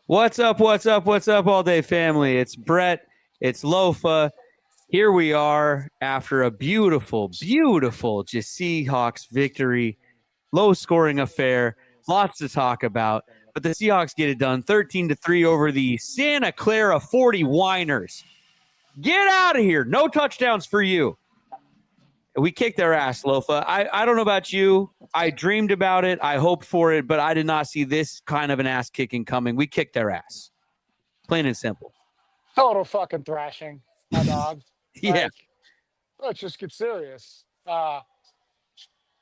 What's up? What's up? What's up, all day family? It's Brett. It's Lofa. Here we are after a beautiful, beautiful just Seahawks victory. Low scoring affair. Lots to talk about. But the Seahawks get it done 13-3 over the Santa Clara 40 Whiners. Get out of here. No touchdowns for you. We kicked their ass, Lofa. I don't know about you. I dreamed about it. I hoped for it, but I did not see this kind of an ass kicking coming. We kicked their ass. Plain and simple. Total fucking thrashing, my dog. Yeah. Let's just get serious. The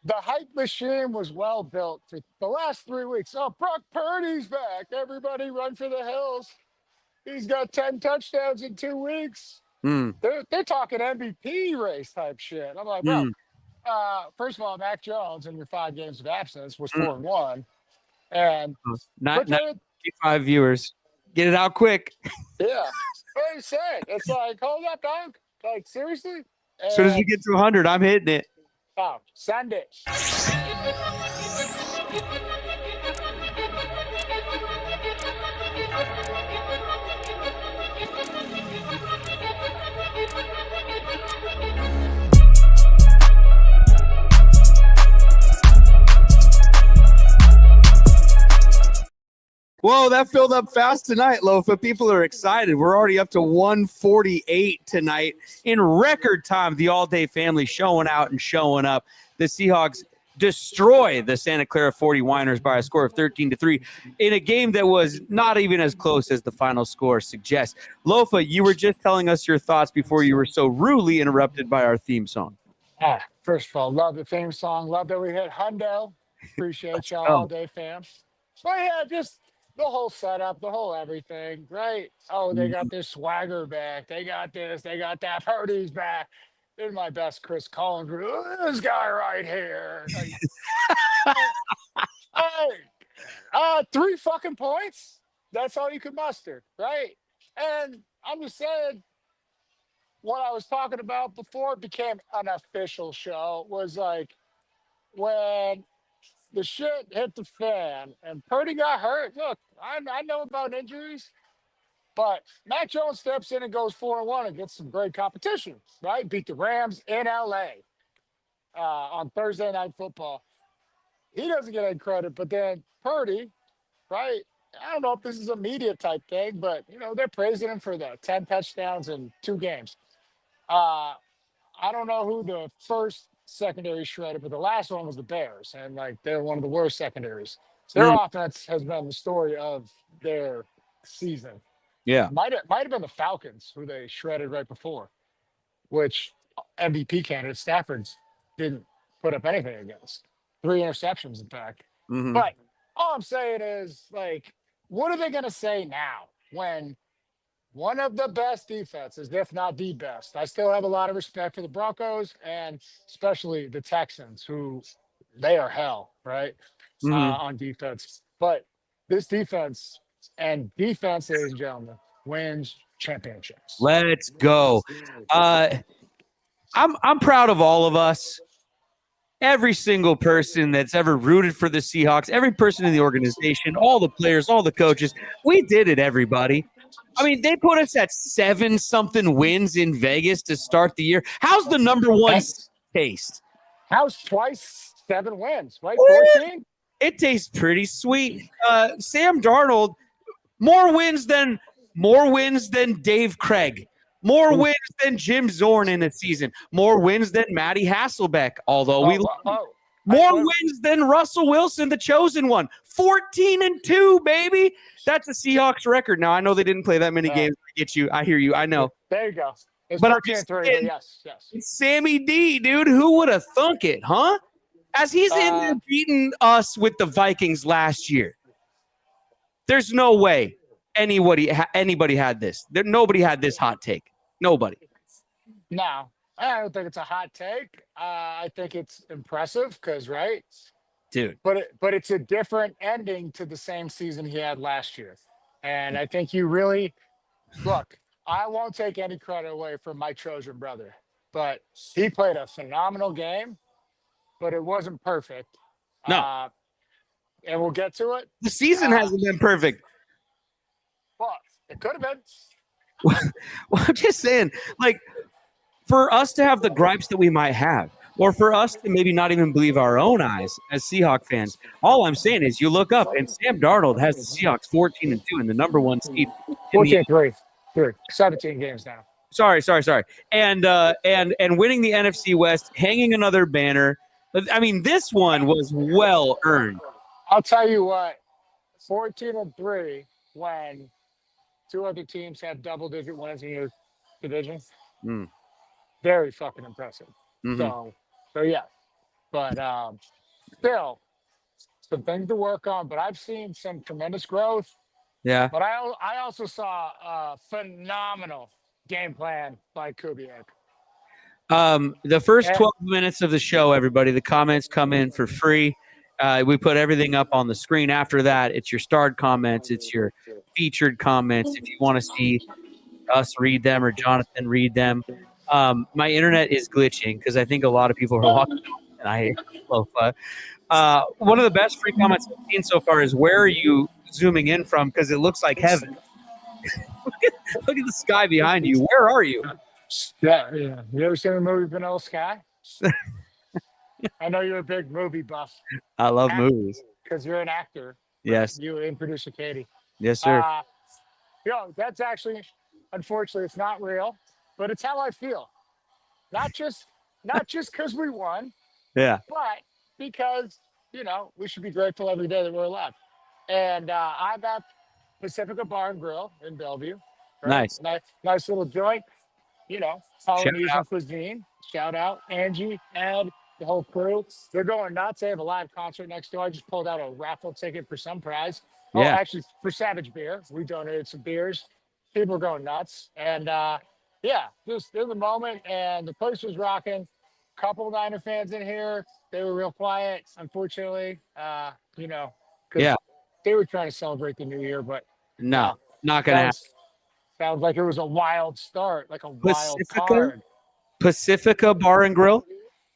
hype machine was well built for the last 3 weeks. Oh, Brock Purdy's back. Everybody run for the hills. He's got 10 touchdowns in 2 weeks. They're talking MVP race type shit. I'm like, bro, first of all, Mac Jones in your 5 games of absence was 4-1. And not 5 viewers. Get it out quick. Yeah. What are you saying? It's like, hold up, dog. Like, seriously? As soon as we get to 100, I'm hitting it. Oh, send it. Whoa, that filled up fast tonight, Lofa. People are excited. We're already up to 148 tonight in record time. The all-day family showing out and showing up. The Seahawks destroy the Santa Clara 40 Whiners by a score of 13-3 in a game that was not even as close as the final score suggests. Lofa, you were just telling us your thoughts before you were so rudely interrupted by our theme song. First of all, love the theme song. Love that we hit hundo. Appreciate y'all all day, fam. But yeah, just the whole setup, the whole everything, right? Oh, they got this swagger back. They got this. They got that. Purdy's back. They're my best Chris Collins. This guy right here. Hey, 3 fucking points. That's all you could muster, right? And I'm just saying, what I was talking about before it became an official show was like when the shit hit the fan and Purdy got hurt. Look, I know about injuries, but Mac Jones steps in and goes 4-1 and gets some great competition, right? Beat the Rams in LA on Thursday Night Football. He doesn't get any credit, but then Purdy, right? I don't know if this is a media type thing, but they're praising him for the 10 touchdowns in 2 games. I don't know who the first secondary shredded, but the last one was the Bears, and they're one of the worst secondaries. Their offense has been the story of their season. Yeah, might have been the Falcons who they shredded right before, which MVP candidate Stafford didn't put up anything against. 3 interceptions, in fact. But all I'm saying is, what are they going to say now when one of the best defenses, if not the best? I still have a lot of respect for the Broncos and especially the Texans, who they are hell, right? On defense. But this defense, ladies and gentlemen, wins championships. Let's go. I'm proud of all of us. Every single person that's ever rooted for the Seahawks, every person in the organization, all the players, all the coaches, we did it, everybody. I mean, they put us at 7-something wins in Vegas to start the year. How's the number one taste? How's twice 7 wins, right? 14? It tastes pretty sweet. Sam Darnold, more wins than Dave Craig. More wins than Jim Zorn in a season. More wins than Matty Hasselbeck, although more wins than Russell Wilson, the chosen one. 14-2, baby. That's a Seahawks record. Now, I know they didn't play that many games. I get you. I hear you. I know. There you go. It's but 14-3, but yes. It's Sammy D, dude. Who would have thunk it, huh? As he's in there beating us with the Vikings last year. There's no way anybody had this. Nobody had this hot take. Nobody. No, I don't think it's a hot take. I think it's impressive because, right? Dude. But it's a different ending to the same season he had last year. And I think you really – look, I won't take any credit away from my Trojan brother, but he played a phenomenal game, but it wasn't perfect. No. And we'll get to it. The season hasn't been perfect. Well, it could have been. Well, I'm just saying, like, for us to have the gripes that we might have, or for us to maybe not even believe our own eyes as Seahawks fans, all I'm saying is you look up and Sam Darnold has the Seahawks 14-2 and the number one seed in the 14-3. 17 games now. Sorry. And winning the NFC West, hanging another banner. I mean, this one was well earned. I'll tell you what, 14-3 when two other teams have double-digit wins in your division. Very fucking impressive. Mm-hmm. So yeah. But still, some things to work on. But I've seen some tremendous growth. Yeah. But I also saw a phenomenal game plan by Kubiak. The first 12 minutes of the show, everybody, the comments come in for free. We put everything up on the screen. After that, it's your starred comments. It's your featured comments. If you want to see us read them or Jonathan read them. My internet is glitching because I think a lot of people are watching, and I hate Lofa. One of the best free comments I've seen so far is, where are you zooming in from? Because it looks like heaven. Look at the sky behind you. Where are you? Yeah. You ever seen the movie Vanilla Sky? I know you're a big movie buff. I love movies. Because you're an actor. Yes. You and producer Katie. Yes, sir. That's actually, unfortunately, it's not real, but it's how I feel. Not just because we won. Yeah. But because, we should be grateful every day that we're alive. And I'm at Pacifica Bar and Grill in Bellevue. Right? Nice little joint. Polynesian cuisine. Shout out Angie, Ed, the whole crew. They're going nuts. They have a live concert next door. I just pulled out a raffle ticket for some prize. Yeah. Oh, actually, for Savage Beer. We donated some beers. People are going nuts. And just in the moment, and the place was rocking. Couple Niner fans in here. They were real quiet, unfortunately. Because they were trying to celebrate the new year, but no, not gonna happen. Sounds like it was a wild start, like a wild card. Pacifica Bar and Grill?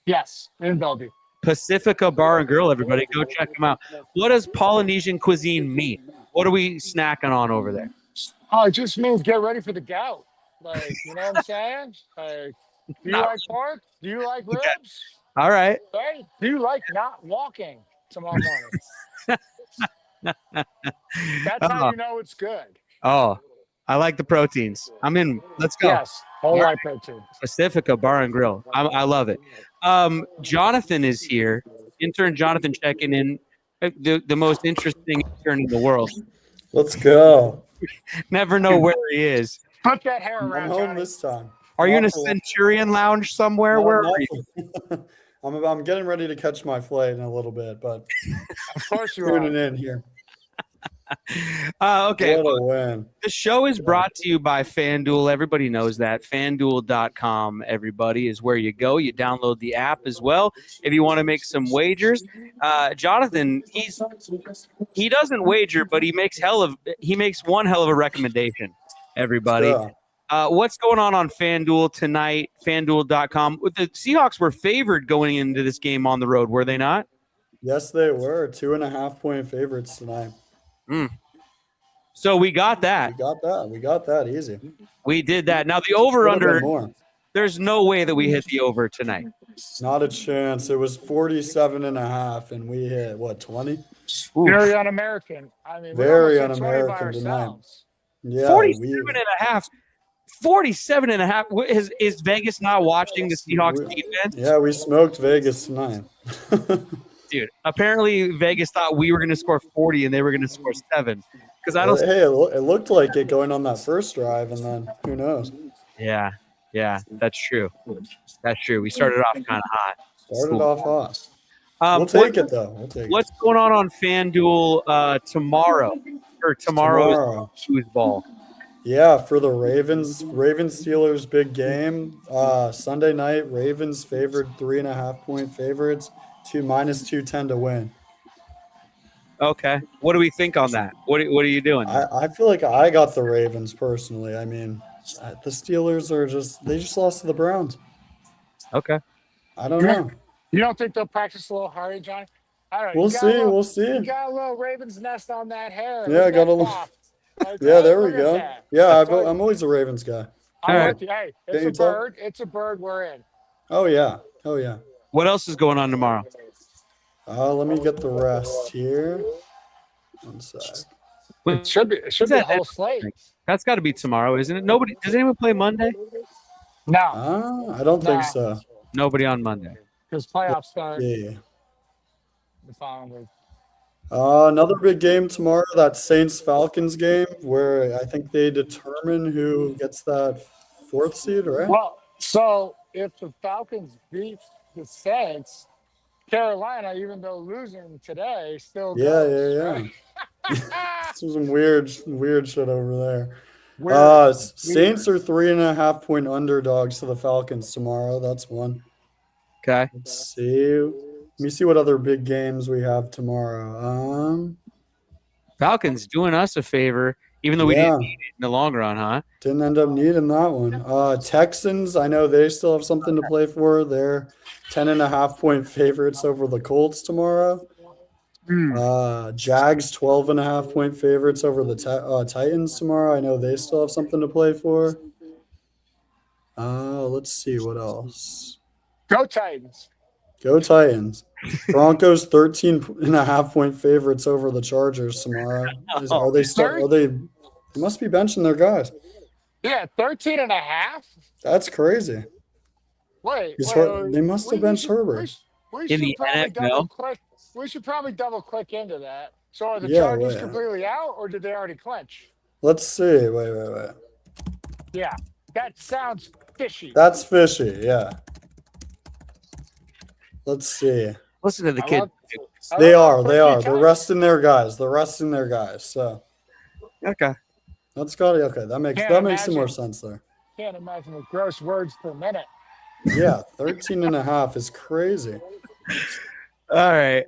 Yes, in Bellevue. Pacifica Bar and Grill, everybody. Go check them out. What does Polynesian cuisine mean? What are we snacking on over there? Oh, it just means get ready for the gout. Like, you know what I'm saying? Like, do you like pork? Do you like ribs? Okay. All right. Hey, do you like not walking tomorrow morning? That's how you know it's good. Oh, I like the proteins. I'm in. Let's go. Yes, whole life protein. Pacifica Bar and Grill. I love it. Jonathan is here. Intern Jonathan checking in. The most interesting intern in the world. Let's go. Never know where he is. Put that hair around. I'm home Johnny. this time. Are you in a Centurion lounge somewhere? Where are you? I'm getting ready to catch my flight in a little bit, but of course you are. tuning in here. Okay. What a win. The show is brought to you by FanDuel. Everybody knows that. FanDuel.com, everybody, is where you go. You download the app as well if you want to make some wagers. Jonathan, he doesn't wager, but he makes one hell of a recommendation, everybody. Yeah. What's going on FanDuel tonight? FanDuel.com. The Seahawks were favored going into this game on the road, were they not? Yes, they were. 2.5-point favorites tonight. So we got that. We got that easy. We did that. Now the over-under, there's no way that we hit the over tonight. Not a chance. It was 47.5, and we hit, 20? Very un-American. I mean, very un-American tonight. Yeah, 47.5. Is Vegas not watching the Seahawks defense? Yeah, we smoked Vegas tonight. Dude, apparently Vegas thought we were going to score 40 and they were going to score 7. Because I don't. Hey, it looked like it going on that first drive, and then who knows? Yeah, that's true. That's true. We started off kind of hot. Started off hot. We'll take it though. What's going on FanDuel tomorrow? Or tomorrow's foosball? Yeah, for the Ravens Steelers big game. Sunday night, Ravens favored 3.5-point favorites. -210 to win. Okay. What do we think on that? What are you doing? I feel like I got the Ravens personally. I mean, the Steelers they just lost to the Browns. Okay. I don't know. You don't think they'll practice a little harder, Johnny? I don't know. We'll see. You got a little Ravens nest on that hair. Yeah, I got a little. Okay? Yeah, there we Look at go. that. Yeah, So I'm always a Ravens guy. I'm All right. with you. Hey, it's Can't a you tell? bird. It's a bird. We're in. Oh yeah. Oh yeah. What else is going on tomorrow? Let me get the rest here. One sec. It should be. It should be a whole slate. That's got to be tomorrow, isn't it? Nobody. Does anyone play Monday? No, I don't think Nah. so. Nobody on Monday. because playoffs start Yeah. the following week. Another big game tomorrow, that Saints-Falcons game, where I think they determine who gets that 4th seed, right? Well, so if the Falcons beat the Saints, Carolina, even though losing today, still goes. Yeah. Right? This was some weird shit over there. Weird. Saints are 3.5-point underdogs to the Falcons tomorrow. That's one. Okay. Let's see. Let me see what other big games we have tomorrow. Falcons doing us a favor, even though we Yeah. didn't need it in the long run, huh? Didn't end up needing that one. Texans, I know they still have something to play for. They're 10.5-point favorites over the Colts tomorrow. Jags 12.5-point favorites over the Titans tomorrow. I know they still have something to play for. Let's see what else. Go Titans. Go Titans. Broncos 13.5-point favorites over the Chargers tomorrow. Are they still? They must be benching their guys. Yeah, 13 and a half. That's crazy. Wait, They must have benched Herbert. We In the NFL? We should probably double click into that. So are the Yeah, Chargers wait. completely out, or did they already clinch? Let's see. Wait. Yeah, that sounds fishy. That's fishy. Yeah. Let's see. Listen to the I kid. love- I They love are. how quick he They're types. resting their guys. So Okay. that's got it. Okay, that makes some more sense there. Can't imagine the gross words per minute. Yeah, 13.5 is crazy. All right.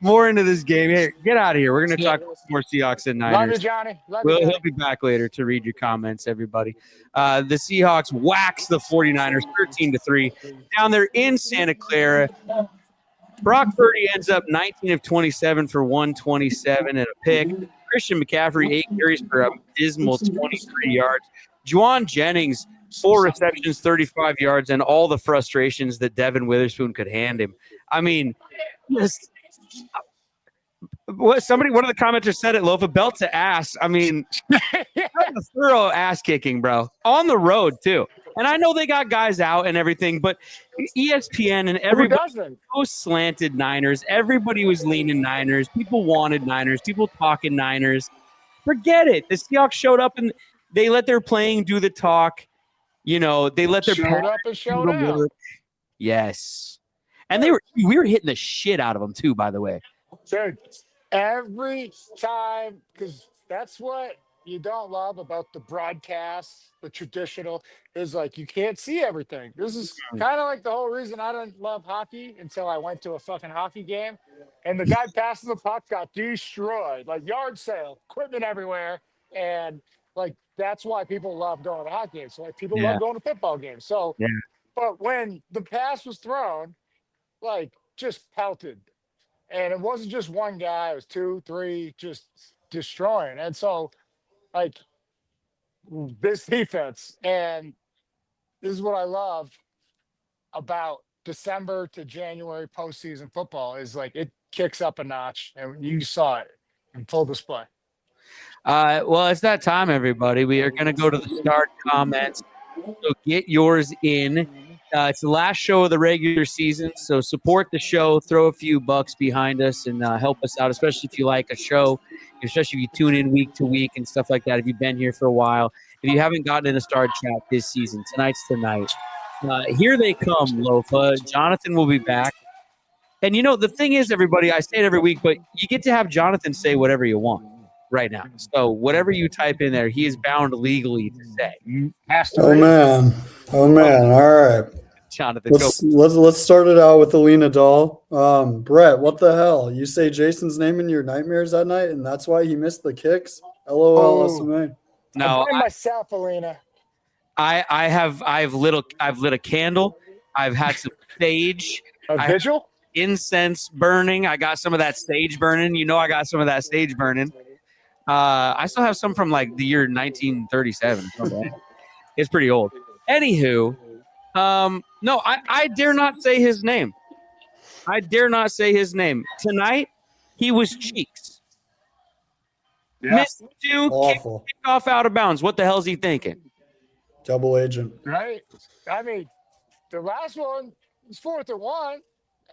More into this game. Here, get out of here. We're going to talk more Seahawks and Love you, Niners. Johnny. Love you, He'll Johnny. be back later to read your comments, everybody. The Seahawks wax the 49ers 13-3 down there in Santa Clara. Brock Purdy ends up 19 of 27 for 127 and a pick. Christian McCaffrey, 8 carries for a dismal 23 yards. Juwan Jennings, 4 receptions, 35 yards, and all the frustrations that Devin Witherspoon could hand him. I mean, just one of the commenters said it, Lofa, belt to ass. I mean, that's a thorough ass kicking, bro. On the road, too. And I know they got guys out and everything, but ESPN and everybody so slanted Niners. Everybody was leaning Niners. People wanted Niners. People talking Niners. Forget it. The Seahawks showed up and they let their playing do the talk. You know, they let their Showed up and showed out. Yes. And we were hitting the shit out of them too, by the way. Dude, every time, because that's what you don't love about the broadcast, the traditional, is like you can't see everything. This is kind of like the whole reason I didn't love hockey until I went to a fucking hockey game. And the guy passing the puck got destroyed, like yard sale, equipment everywhere. And like that's why people love going to hockey games. So like people love going to football games. So, but when the pass was thrown, like just pelted. And it wasn't just one guy, it was 2, 3 just destroying. And so like this defense, and this is what I love about December to January postseason football is like it kicks up a notch, and you saw it in full display. Well, it's that time, everybody. We are going to go to the start comments. So get yours in. It's the last show of the regular season, so support the show. Throw a few bucks behind us and help us out, especially if you like a show, especially if you tune in week to week and stuff like that. If you've been here for a while, if you haven't gotten in a Star Chat this season, tonight's the night. Here they come, Lofa. Jonathan will be back. And, you know, the thing is, everybody, I say it every week, but you get to have Jonathan say whatever you want right now. So whatever you type in there, he is bound legally to say. Oh man. All right. Jonathan, let's start it out with Alina Dahl. Brett, what the hell? You say Jason's name in your nightmares that night, and that's why he missed the kicks? LOL, SMA. No, I myself, Alina. I've lit a candle. I've had some sage. A vigil? Incense burning. I got some of that sage burning. You know, I got some of that sage burning. I still have some from like the year 1937. It's pretty old. Anywho, no, I dare not say his name. I dare not say his name. Tonight, he was cheeks. Yeah. Missed 2, Awful. kicked off out of bounds. What the hell's he thinking? Double agent. Right? I mean, the last one was 4th and 1,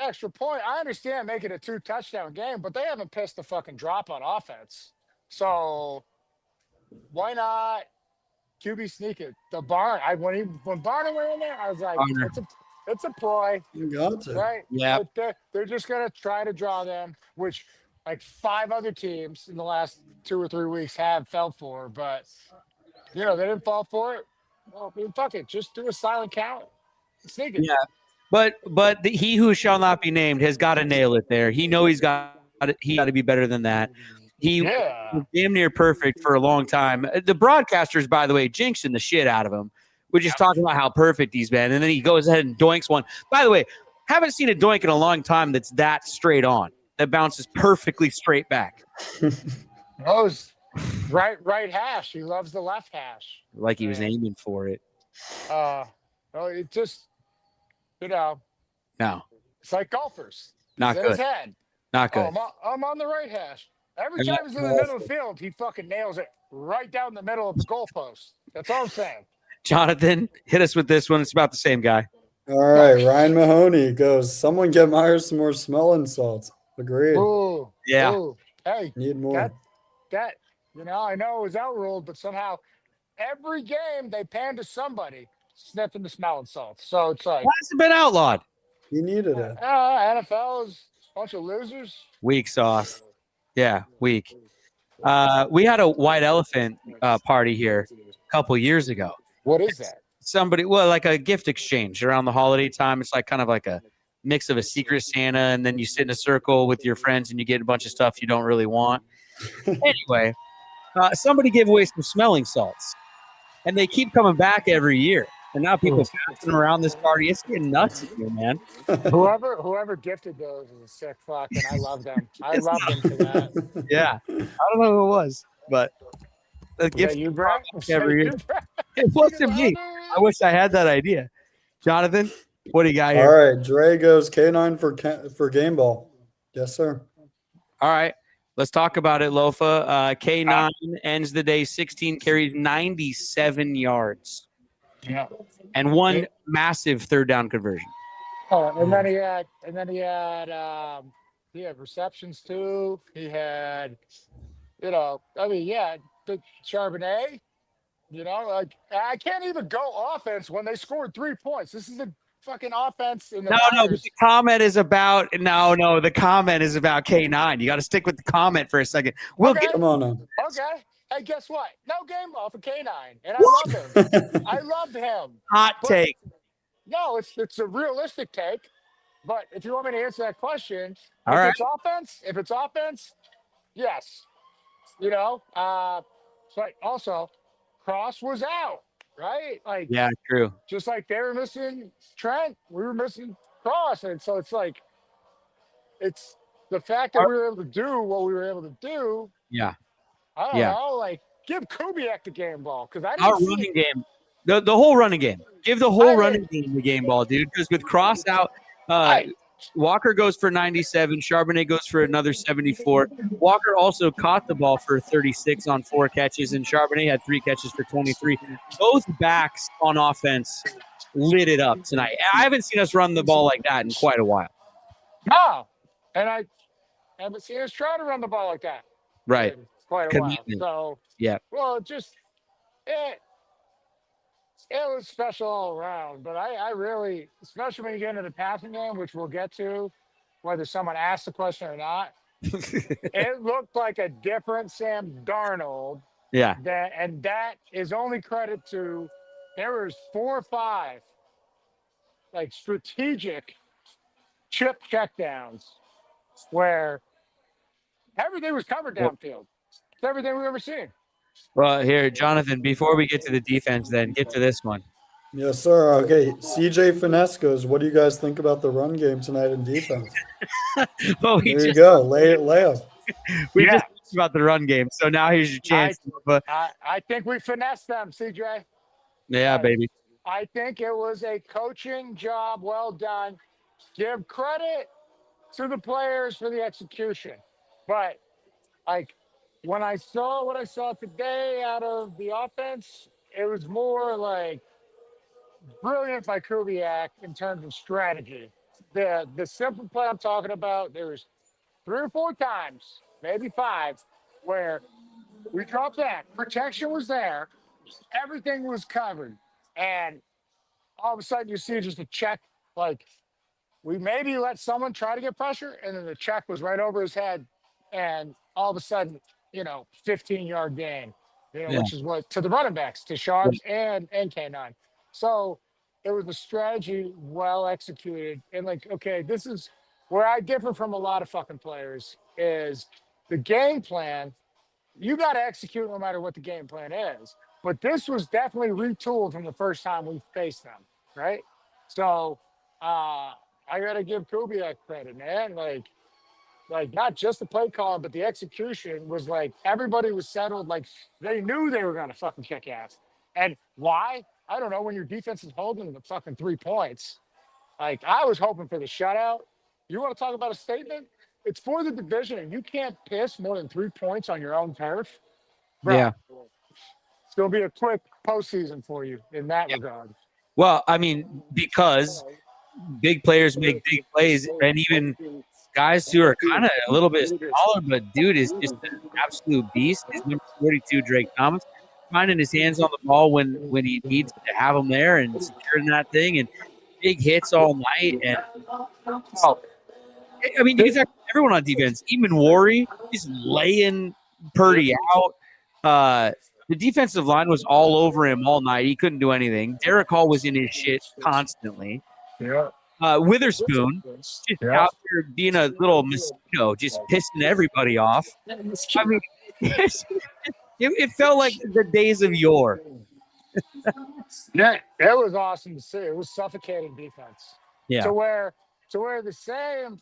extra point. I understand making a 2-touchdown game, but they haven't pissed a fucking drop on offense. So why not QB sneak it? The Barn. When Barner went in there, I was like, it's a ploy, You got to. right? Yeah. They're just gonna try to draw them, which like 5 other teams in the last 2 or 3 weeks have fell for, but they didn't fall for it. Well, fuck it, just do a silent count, sneak it. Yeah, but he who shall not be named has got to nail it there. He got to be better than that. He was damn near perfect for a long time. The broadcasters, by the way, jinxing the shit out of him. We're just talking about how perfect he's been, and then he goes ahead and doinks one. By the way, haven't seen a doink in a long time that's that straight on, that bounces perfectly straight back. Those right hash. He loves the left hash. Like he was aiming for it. It just, No, it's like golfers. not It's in good. his head. Not good. I'm on the right hash. Every time he's in the middle of the field, he fucking nails it right down the middle of the goalpost. That's all I'm saying. Jonathan, hit us with this one. It's about the same guy. All right, Ryan Mahoney goes, someone get Myers some more smelling salts. Agreed. Ooh, Yeah. ooh. Hey, Need more. that I know it was outruled, but somehow every game they pan to somebody sniffing the smelling salts. So it's like, Why has it been outlawed? He needed it. NFL is a bunch of losers. Weak sauce. Yeah, weak. We had a white elephant party here a couple years ago. What is that? Like a gift exchange around the holiday time. It's like kind of like a mix of a secret Santa, and then you sit in a circle with your friends and you get a bunch of stuff you don't really want. Anyway, somebody gave away some smelling salts, and they keep coming back every year. And now people passing around this party. It's getting nuts in here, man. Whoever gifted those is a sick fuck, and I love them. I love them for that. Yeah. I don't know who it was, but the gift you, Brett? every year. It wasn't me. I wish I had that idea. Jonathan, what do you got here? All right, Dre goes K9 for game ball. Yes, sir. All right. Let's talk about it, Lofa. K9 ends the day 16 carries, 97 yards. Yeah. And one massive third down conversion. Oh, and then he had receptions too. He had, the Charbonnet. Like I can't even go offense when they scored 3 points. This is a fucking offense in the No, but the comment is about the comment is about K9. You got to stick with the comment for a second. Come on now. Okay. Hey, guess what? No game ball for K9, and I love him. I loved him. Hot take. No, it's a realistic take. But if you want me to answer that question, if it's offense, yes. But also Cross was out, right? Like true. Just like they were missing Trent, we were missing Cross, and so it's like it's the fact that we were able to do what we were able to do. Yeah. I don't know, like give Kubiak the game ball because I didn't Our running game, the whole running game. Give the whole running game the game ball, dude. Because with Cross out, Walker goes for 97. Charbonnet goes for another 74. Walker also caught the ball for 36 on 4 catches, and Charbonnet had 3 catches for 23. Both backs on offense lit it up tonight. I haven't seen us run the ball like that in quite a while. No, and I haven't seen us try to run the ball like that. Right. In quite a while. So well, it was special all around, but I really, especially when you get into the passing game, which we'll get to, whether someone asked the question or not, it looked like a different Sam Darnold. Yeah. And that is only credit to, there was 4 or 5 like strategic chip checkdowns where everything was covered downfield. It's everything we've ever seen. Well, here, Jonathan, before we get to the defense, then get to this one. Yes, sir. Okay, CJ Finesse goes, what do you guys think about the run game tonight in defense? Well, There you go. Lay up. We just about the run game. So now here's your chance. But I think we finessed them, CJ. yeah, baby. I think it was a coaching job well done. Give credit to the players for the execution. But like when I saw what I saw today out of the offense, it was more like brilliant by Kubiak in terms of strategy. The simple play I'm talking about, there's 3 or 4 times, maybe 5, where we dropped back. Protection was there. Everything was covered. And all of a sudden you see just a check, like we maybe let someone try to get pressure, and then the check was right over his head. And all of a sudden, 15-yard gain, Yeah. which is what to the running backs, to Sharps and K9. So it was a strategy well executed. And like, okay, this is where I differ from a lot of fucking players is the game plan. You got to execute no matter what the game plan is. But this was definitely retooled from the first time we faced them, right? So I got to give Kubiak credit, man. Like not just the play call, but the execution was like everybody was settled. Like they knew they were going to fucking kick ass. And why? I don't know. When your defense is holding the fucking 3 points, like I was hoping for the shutout. You want to talk about a statement? It's for the division, and you can't piss more than 3 points on your own turf. Bro, Yeah. it's going to be a quick postseason for you in that regard. Well, I mean, because big players make big plays, and even guys who are kind of a little bit smaller, but dude is just an absolute beast. His number 42, Drake Thomas, finding his hands on the ball when he needs to have them there and securing that thing, and big hits all night. And I mean, you can talk to everyone on defense, even Worry, just laying Purdy out. The defensive line was all over him all night. He couldn't do anything. Derek Hall was in his shit constantly. Yeah. Witherspoon just out there being a little mosquito, just pissing everybody off. I mean, it felt like the days of yore. Yeah, it was awesome to see. It was suffocating defense. Yeah. To where the same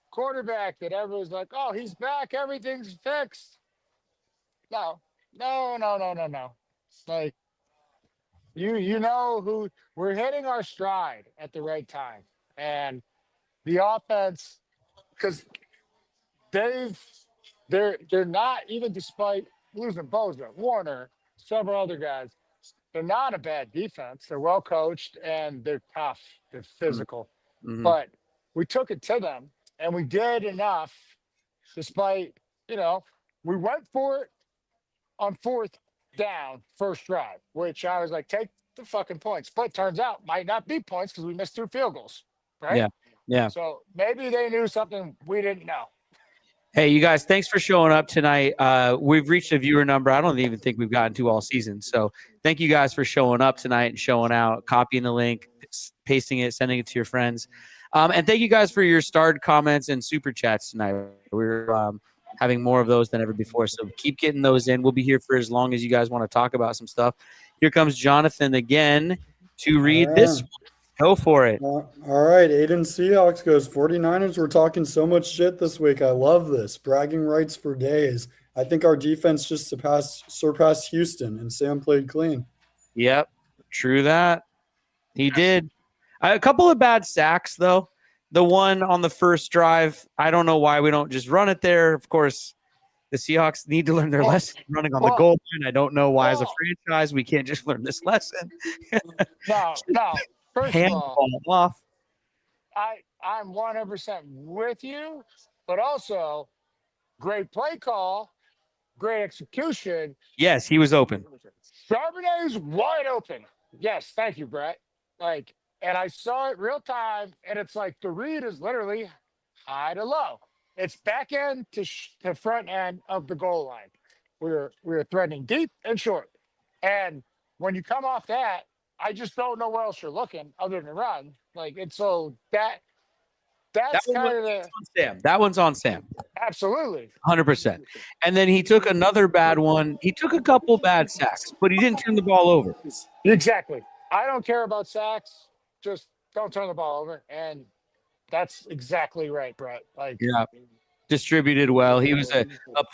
quarterback that everyone's like, oh, he's back, everything's fixed. No. Like you know who we're hitting our stride at the right time. And the offense, because they're not, even despite losing Boza, Warner, several other guys, they're not a bad defense. They're well coached and they're tough. They're physical. Mm-hmm. But we took it to them and we did enough despite, we went for it on 4th down, first drive, which I was like, take the fucking points. But turns out might not be points because we missed 2 field goals. Right? Yeah. So maybe they knew something we didn't know. Hey, you guys, thanks for showing up tonight. We've reached a viewer number I don't even think we've gotten to all season. So thank you guys for showing up tonight and showing out, copying the link, pasting it, sending it to your friends. And thank you guys for your starred comments and super chats tonight. We're having more of those than ever before. So keep getting those in. We'll be here for as long as you guys want to talk about some stuff. Here comes Jonathan again to read this one. Go for it. All right. Aiden Seahawks goes 49ers. We're talking so much shit this week. I love this. Bragging rights for days. I think our defense just surpassed Houston, and Sam played clean. Yep. True that. He did. A couple of bad sacks, though. The one on the first drive, I don't know why we don't just run it there. Of course, the Seahawks need to learn their lesson running on the goal line. I don't know why, as a franchise, we can't just learn this lesson. No. First of all, off. I'm 100% with you, but also great play call, great execution. Yes, he was open. Charbonnet's wide open. Yes, thank you, Brett. And I saw it real time, and it's like the read is literally high to low. It's back end to front end of the goal line. We're threatening deep and short. And when you come off that, I just don't know where else you're looking other than run. That's kind of the Sam. That one's on Sam. Absolutely. 100%. And then he took another bad one. He took a couple bad sacks, but he didn't turn the ball over. Exactly. I don't care about sacks. Just don't turn the ball over. And that's exactly right, Brett. Yeah. distributed well. He was a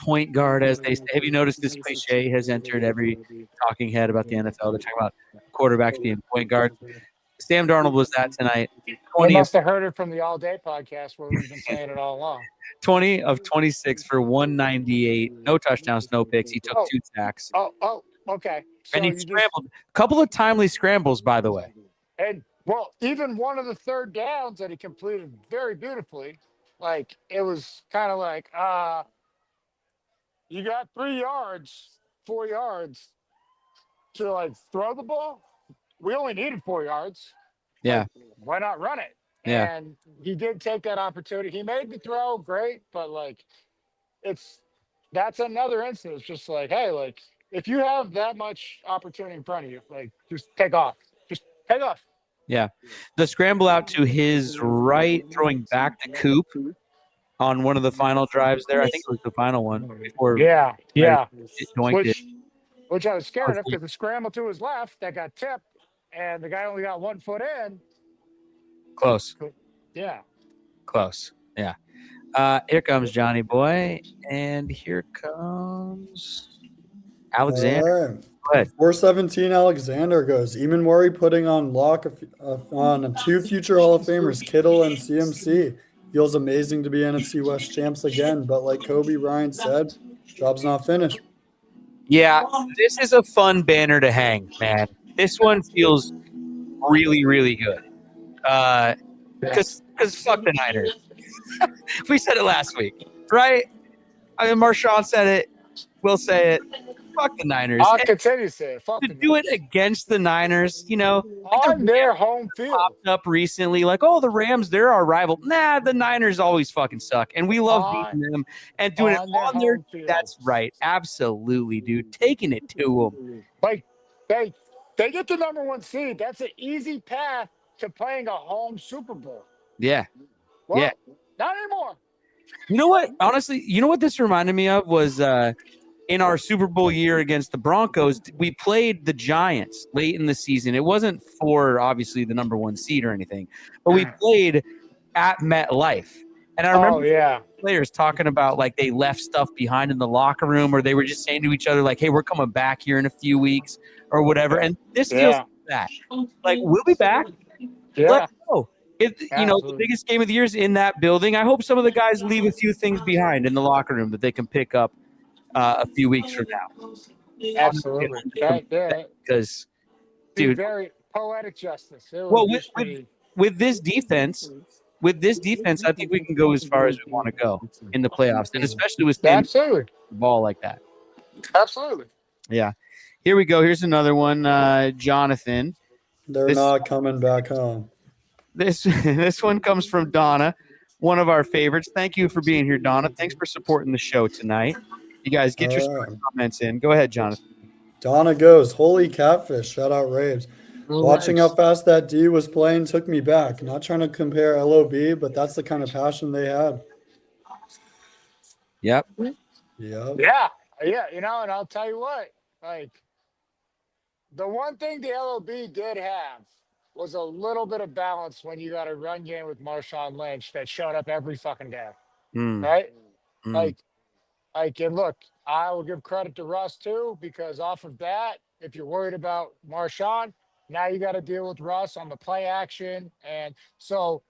point guard, as they say. Have you noticed this cliche has entered every talking head about the NFL? They're talking about quarterbacks being point guards. Sam Darnold was that tonight. They 20 of, must have heard it from the All Day podcast where we've been saying it all along. 20 of 26 for 198. No touchdowns, no picks. He took 2 sacks. Okay. So And he you scrambled. A couple of timely scrambles, by the way. and well, even one of the third downs that he completed very beautifully, like it was kind of like, you got 3 yards, 4 yards to like throw the ball. We only needed 4 yards. Yeah. Like, why not run it? Yeah. And he did take that opportunity. He made the throw, great, but like that's another instance. Just like, hey, like if you have that much opportunity in front of you, like just take off. Just take off. Yeah. The scramble out to his right, throwing back to Coop on one of the final drives there. I think it was the final one before. Yeah. Doinked it. Which I was scared of because the scramble to his left that got tipped and the guy only got 1 foot in. Close. Yeah. Close. Yeah. Here comes Johnny Boy, and here comes Alexander. All right. Go ahead. 417 Alexander goes. Eamon Murray putting on lock on 2 future Hall of Famers, Kittle and CMC. Feels amazing to be NFC West champs again, but like Kobe Bryant said, job's not finished. Yeah, this is a fun banner to hang, man. This one feels really, really good. Because fuck the Niners. We said it last week, right? I mean, Marshawn said it. We'll say it. Fuck the Niners. I'll continue to say it. Fuck To the do it Niners. against the Niners, you know, On their home field. popped up recently, like, oh, the Rams, they're our rival. Nah, the Niners always fucking suck, and we love beating them and doing it on their. home field. That's right, absolutely, dude, taking it to them. Like they get the number 1 seed. That's an easy path to playing a home Super Bowl. Yeah, Well, Yeah. not anymore. you know what? Honestly, you know what this reminded me of was in our Super Bowl year against the Broncos, we played the Giants late in the season. It wasn't for obviously the number 1 seed or anything, but we played at MetLife. And I remember players talking about like they left stuff behind in the locker room, or they were just saying to each other, like, hey, we're coming back here in a few weeks or whatever. And this feels like that. Like, we'll be back. Yeah. Let's go. The biggest game of the year is in that building. I hope some of the guys leave a few things behind in the locker room that they can pick up a few weeks from now. Absolutely. Because, Be dude, very poetic justice. well, with this defense, I think we can go as far as we want to go in the playoffs, and especially with absolutely the ball like that. Absolutely. Yeah. Here we go. Here's another one, Jonathan. They're not coming back home. This one comes from Donna, one of our favorites. Thank you for being here, Donna. Thanks for supporting the show tonight. You guys get your comments in. Go ahead, Jonathan. Donna goes, holy catfish. Shout out Raves. Watching how fast that D was playing took me back. Not trying to compare LOB, but that's the kind of passion they had. Yep. Yeah. And I'll tell you what, like the one thing the LOB did have was a little bit of balance when you got a run game with Marshawn Lynch that showed up every fucking day. Right? And look, I will give credit to Russ too, because off of that, if you're worried about Marshawn, now you got to deal with Russ on the play action. And so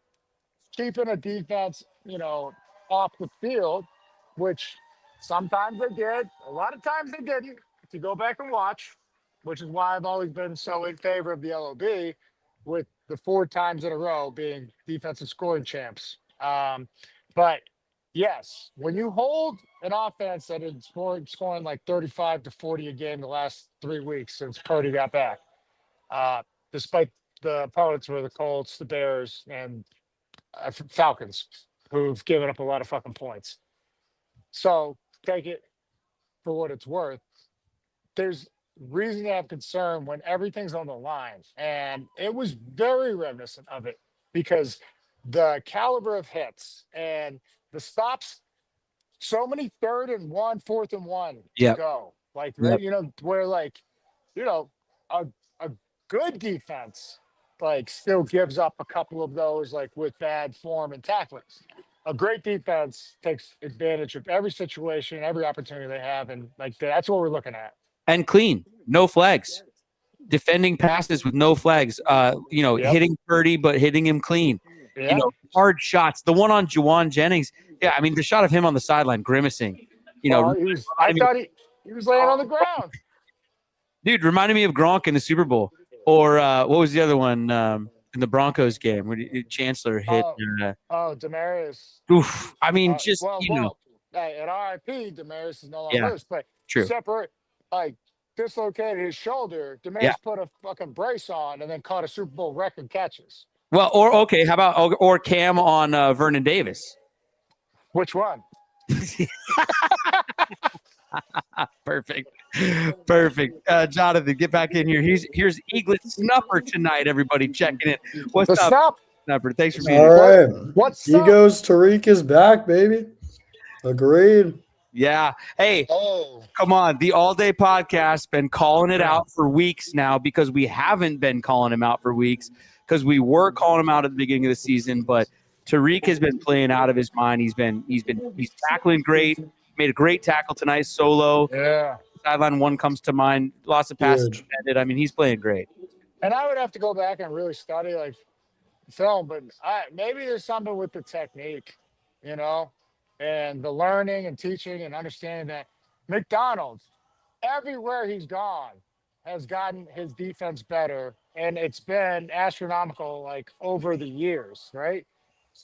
keeping a defense, off the field, which sometimes they did, a lot of times they didn't, if you go back and watch, which is why I've always been so in favor of the LOB, with the 4 times in a row being defensive scoring champs. But yes, when you hold an offense that is scoring like 35 to 40 a game the last 3 weeks since Purdy got back, despite the opponents were the Colts, the Bears, and Falcons, who've given up a lot of fucking points. So take it for what it's worth. There's reason to have concern when everything's on the line. And it was very reminiscent of it because the caliber of hits and the stops, so many 3rd and 1, 4th and 1 to go. Like, where like, a good defense like still gives up a couple of those, like with bad form and tackling. a great defense takes advantage of every situation, every opportunity they have, and like that's what we're looking at. And clean, no flags. Defending passes with no flags. Hitting Purdy, but hitting him clean. Yeah. Hard shots. The one on Juwan Jennings. Yeah, I mean, the shot of him on the sideline grimacing. I thought he was laying on the ground. Dude, reminded me of Gronk in the Super Bowl. Or what was the other one in the Broncos game where Chancellor hit? Demarius. Oof. I mean, At RIP, Demarius is no longer loose, but true. Separate, dislocated his shoulder. Demarius put a fucking brace on and then caught a Super Bowl record catches. Well, how about Cam on Vernon Davis? Which one? Perfect. Jonathan, get back in here. Here's Eaglet Snupper tonight. Everybody checking in. What's up, Snupper? Thanks for being here. All right. What's Egos Tariq is back, baby. Agreed. Yeah. Hey, come on. The All Day Podcast been calling it out for weeks now because we haven't been calling him out for weeks because we were calling him out at the beginning of the season, but Tariq has been playing out of his mind. He's tackling great. Made a great tackle tonight, solo. Yeah. Sideline one comes to mind. Lots of passes defended. I mean, he's playing great. And I would have to go back and really study film, but maybe there's something with the technique, and the learning and teaching and understanding that McDonald's, everywhere he's gone, has gotten his defense better, and it's been astronomical over the years, right?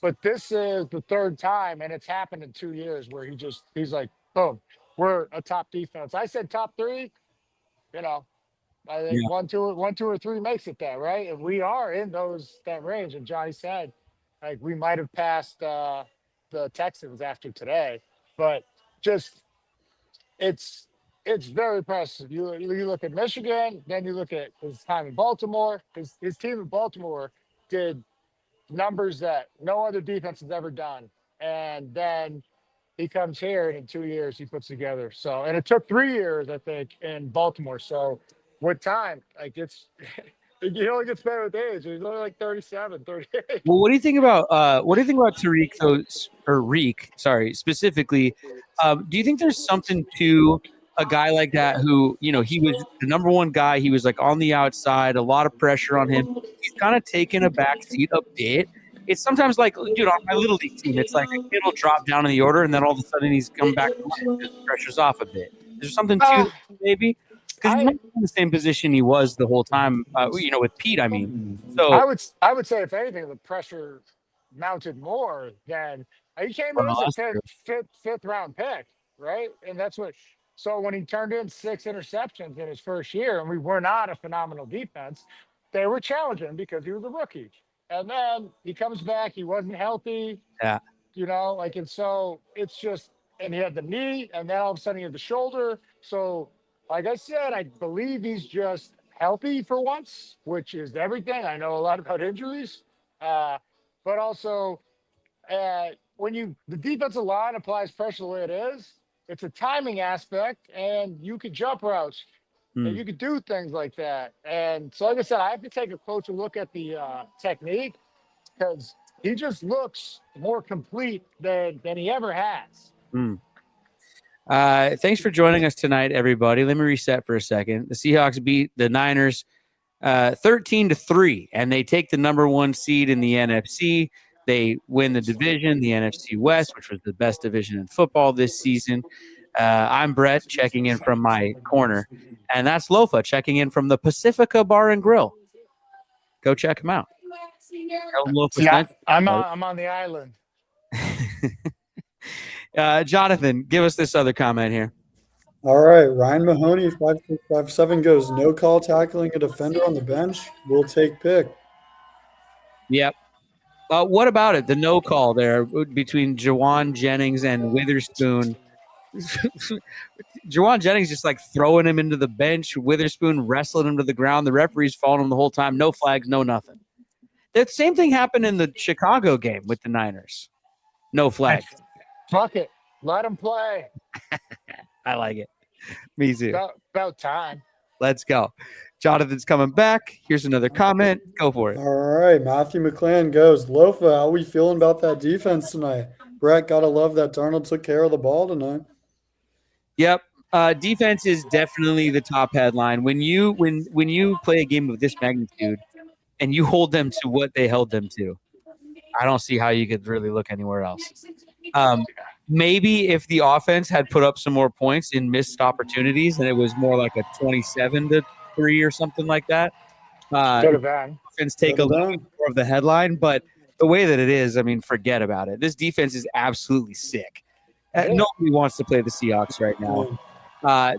But this is the third time, and it's happened in 2 years where he's like, boom, we're a top defense. I said top three, I think 1, 2, or 3 makes it that, right? And we are in that range. And Johnny said, we might have passed the Texans after today, but it's very impressive. You look at Michigan, then you look at his time in Baltimore. His team in Baltimore did numbers that no other defense has ever done, and then he comes here and in 2 years he puts together. So, and it took 3 years, I think, in Baltimore. So with time, he only gets better with age. He's only 37, 38. Well, what do you think about Tariq though, or Reek? Sorry, specifically. Do you think there's something to a guy like that who, he was the number one guy. He was on the outside, a lot of pressure on him. He's kind of taken a back seat a bit. It's sometimes dude, on my little league team, it's a kid will drop down in the order and then all of a sudden he's coming back because the pressure's off a bit. There's something to it, maybe? Because he's not in the same position he was the whole time, with Pete, I mean. So I would say, if anything, the pressure mounted more than he came in as a fifth round pick, right? And that's what. So when he turned in 6 interceptions in his first year, and we were not a phenomenal defense, they were challenging because he was a rookie. And then he comes back, he wasn't healthy. Yeah. And so it's just, and he had the knee, and then all of a sudden he had the shoulder. So, like I said, I believe he's just healthy for once, which is everything. I know a lot about injuries. But also, when the defensive line applies pressure the way it is, it's a timing aspect, and you could jump routes, and you could do things like that. And so, like I said, I have to take a closer look at the technique because he just looks more complete than he ever has. Thanks for joining us tonight, everybody. Let me reset for a second. The Seahawks beat the Niners 13-3, and they take the number 1 seed in the NFC. They win the division, the NFC West, which was the best division in football this season. I'm Brett, checking in from my corner. And that's Lofa, checking in from the Pacifica Bar and Grill. Go check him out. I'm on the island. Jonathan, give us this other comment here. All right. Ryan Mahoney, 5657 goes, no call tackling a defender on the bench. We'll take pick. Yep. What about it? The no call there between Juwan Jennings and Witherspoon. Juwan Jennings just throwing him into the bench. Witherspoon wrestling him to the ground. The referee's following him the whole time. No flags, no nothing. The same thing happened in the Chicago game with the Niners. No flags. Fuck it. Let him play. I like it. Me too. About time. Let's go. Jonathan's coming back. Here's another comment. Go for it. All right. Matthew McClan goes, Lofa, how we feeling about that defense tonight? Brett, gotta love that Darnold took care of the ball tonight. Yep. Defense is definitely the top headline. When you play a game of this magnitude and you hold them to what they held them to, I don't see how you could really look anywhere else. Maybe if the offense had put up some more points in missed opportunities and it was more like a 27-3 or something like that, Could have been. offense take a little bit more of the headline. But the way that it is, I mean, forget about it. This defense is absolutely sick. Nobody wants to play the Seahawks right now.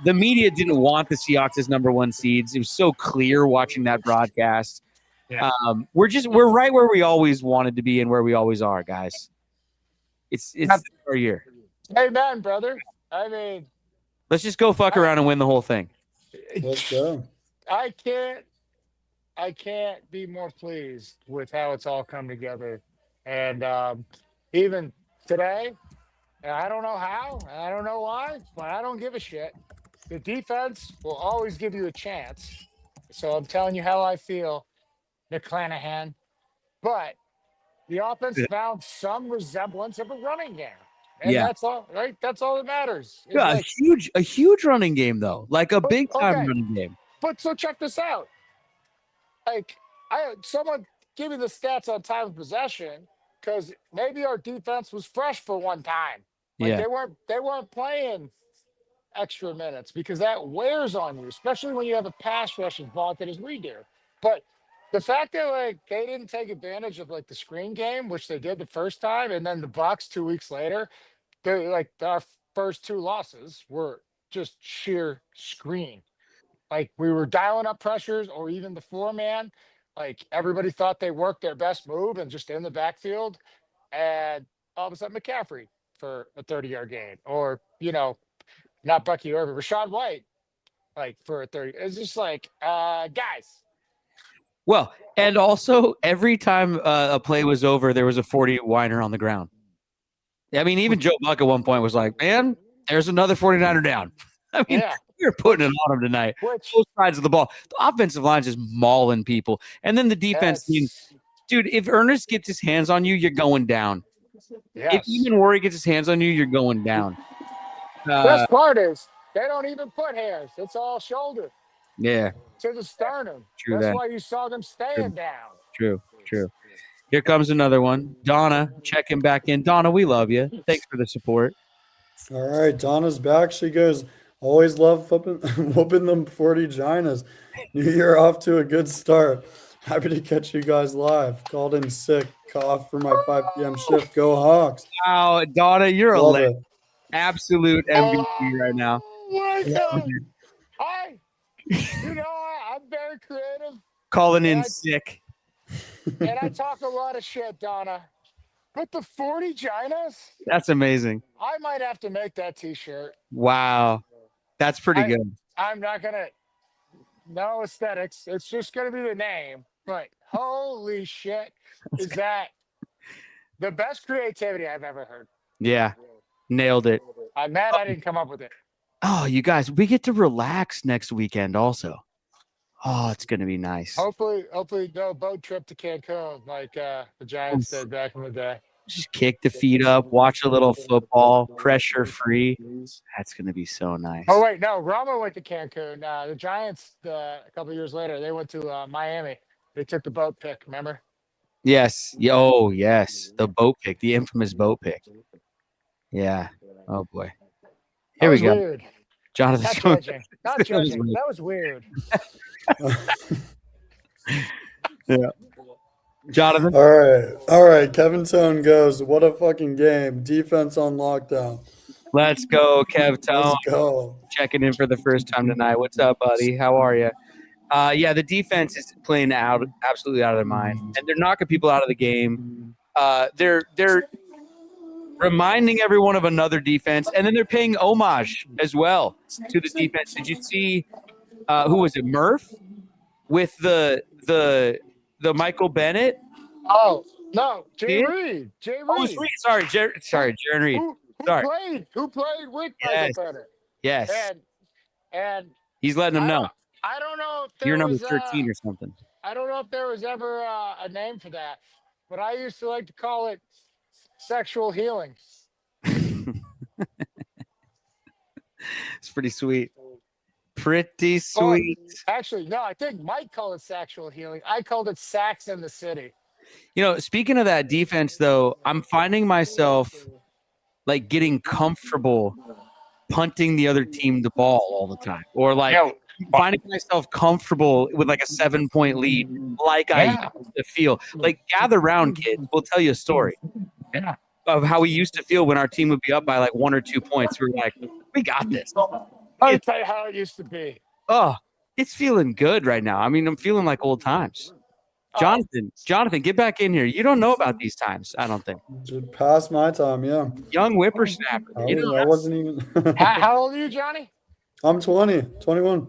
The media didn't want the Seahawks as number one seeds. It was so clear watching that broadcast. Yeah. We're right where we always wanted to be and where we always are, guys. It's our year. Amen, brother. I mean, let's just go fuck around and win the whole thing. Let's go. I can't be more pleased with how it's all come together. And even today, and I don't know how, and I don't know why, but I don't give a shit. The defense will always give you a chance. So I'm telling you how I feel, McClanahan. But the offense found some resemblance of a running game. And that's all, right? That's all that matters. It's Yeah, like, a huge running game, though. Like a big time running game. But so check this out. Like, someone give me the stats on time of possession, because maybe our defense was fresh for one time. Like they weren't playing extra minutes, because that wears on you, especially when you have a pass rush as vaunted as we do. But the fact that like they didn't take advantage of like the screen game, which they did the first time, and then the Bucks 2 weeks later, they like our first two losses were just sheer screen. Like we were dialing up pressures, or even the 4-man. Like everybody thought they worked their best move and just in the backfield, and all of a sudden McCaffrey for a 30-yard gain, or not Bucky Irving, Rashad White, like for a 30. It's just like, guys. Well, and also every time a play was over, there was a 40 whiner on the ground. I mean, even Joe Buck at one point was like, "Man, there's another 49er down." I mean, you're putting it on him tonight. Both sides of the ball. The offensive line's just mauling people. And then the defense team, dude, if Ernest gets his hands on you, you're going down. If even Worry gets his hands on you, you're going down. Best part is they don't even put hands. It's all shoulder. Yeah. To the sternum. True. That's why you saw them staying down. True. Here comes another one. Donna, checking back in. Donna, we love you. Thanks for the support. All right, Donna's back. She goes, always love whooping them 40 Ginas. New Year off to a good start. Happy to catch you guys live. Called in sick. Cough for my 5 p.m. shift. Go Hawks. Wow, Donna, you're a absolute MVP right now. Oh my God. I'm very creative. Calling in sick. And I talk a lot of shit, Donna. But the 40 Ginas? That's amazing. I might have to make that t-shirt. Wow. That's pretty good. I'm not going to, no aesthetics. It's just going to be the name. But holy shit, is that the best creativity I've ever heard. Yeah. Nailed it. I'm mad I didn't come up with it. Oh, you guys, we get to relax next weekend also. Oh, it's going to be nice. Hopefully no boat trip to Cancun like the Giants did back in the day. Just kick the feet up, watch a little football, pressure free. That's going to be so nice. Oh, wait, no, Rama went to Cancun. The Giants, a couple of years later, they went to Miami. They took the boat pick, remember? Yes. Oh, yes. The boat pick, the infamous boat pick. Yeah. Oh, boy. Here we go. Weird. Jonathan. Not judging. That was weird. Yeah. Jonathan. All right. Kevin Tone goes, what a fucking game. Defense on lockdown. Let's go, Kev Tone. Let's go. Checking in for the first time tonight. What's up, buddy? How are you? Yeah, the defense is playing absolutely out of their mind, and they're knocking people out of the game. They're reminding everyone of another defense, and then they're paying homage as well to the defense. Did you see who was it? Murph with the Michael Bennett? Oh no, Jay Reed. Oh, sorry, Jaron Reed. Who played with Michael Bennett? Yes. And he's letting them know. I don't know if you're number 13 or something. I don't know if there was ever a name for that, but I used to like to call it sexual healing. It's pretty sweet. Pretty Well, sweet. actually, no, I think Mike called it sexual healing. I called it Sacks in the City. Speaking of that defense, though, I'm finding myself like getting comfortable punting the other team the ball all the time, or like finding myself comfortable with like a 7-point lead, like I used to feel. Like gather round, kids. We'll tell you a story of how we used to feel when our team would be up by like 1 or 2 points. We're like, we got this. I'll tell you how it used to be. Oh, it's feeling good right now. I mean, I'm feeling like old times. Jonathan, get back in here. You don't know about these times, I don't think. Dude, past my time, yeah. Young whippersnapper. I wasn't even. How old are you, Johnny? I'm 21.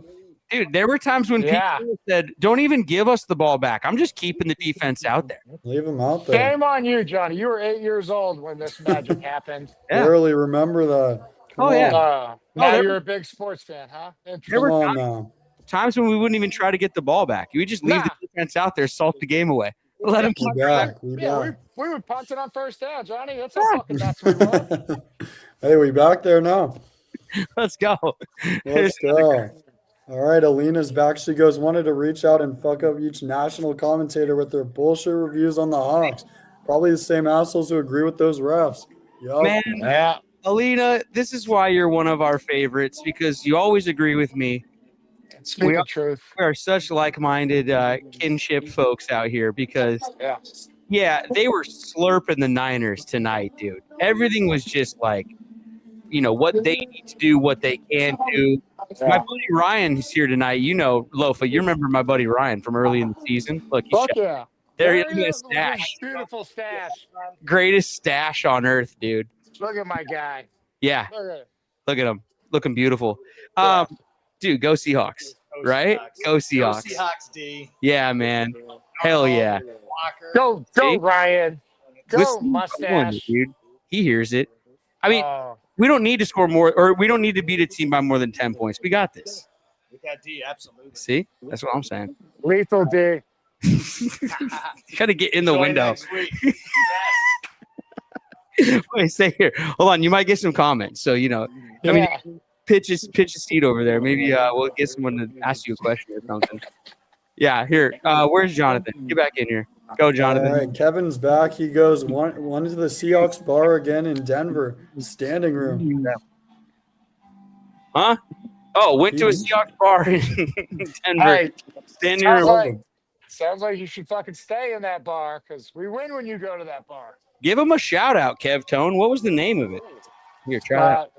Dude, there were times when people said, don't even give us the ball back. I'm just keeping the defense out there. Leave him out there. Shame on you, Johnny. You were 8 years old when this magic happened. Barely remember that. Come on. Now you're a big sports fan, huh? There were Come on now. times when we wouldn't even try to get the ball back. We just leave the defense out there, salt the game away. Let them keep we would punt it on first down, Johnny. That's how fucking nuts we were. Hey, we back there now. Let's go. Let's go. All right, Alina's back. She goes, wanted to reach out and fuck up each national commentator with their bullshit reviews on the Hawks. Probably the same assholes who agree with those refs. Yup. Man, Yeah. Alina, this is why you're one of our favorites, because you always agree with me. Speak the truth. We are such like-minded kinship folks out here because, they were slurping the Niners tonight, dude. Everything was just like, what they need to do, what they can do. Yeah. My buddy Ryan is here tonight. Lofa, you remember my buddy Ryan from early in the season? Look, there he is. Stash. Beautiful stash. Greatest stash on earth, dude. Look at my guy. Yeah. Look at him. Looking beautiful. Dude, go Seahawks, right? Go Seahawks. Go Seahawks, D. Yeah, man. Hell yeah. Go, Ryan. Go, Listen, mustache. Dude. He hears it. I mean, we don't need to score more, or we don't need to beat a team by more than 10 points. We got this. We got D, absolutely. See? That's what I'm saying. Lethal D. You got to get in the Join window. next week. Wait, stay here. Hold on. You might get some comments. So, pitch a seat over there. Maybe we'll get someone to ask you a question or something. Yeah, here. Where's Jonathan? Get back in here. Go, Jonathan. All right, Kevin's back. He goes one to the Seahawks bar again in Denver. Standing room. Huh? Oh, went to a Seahawks bar in Denver. Hey, Standing room. sounds like you should fucking stay in that bar because we win when you go to that bar. Give him a shout out, Kev Tone. What was the name of it? Here, try it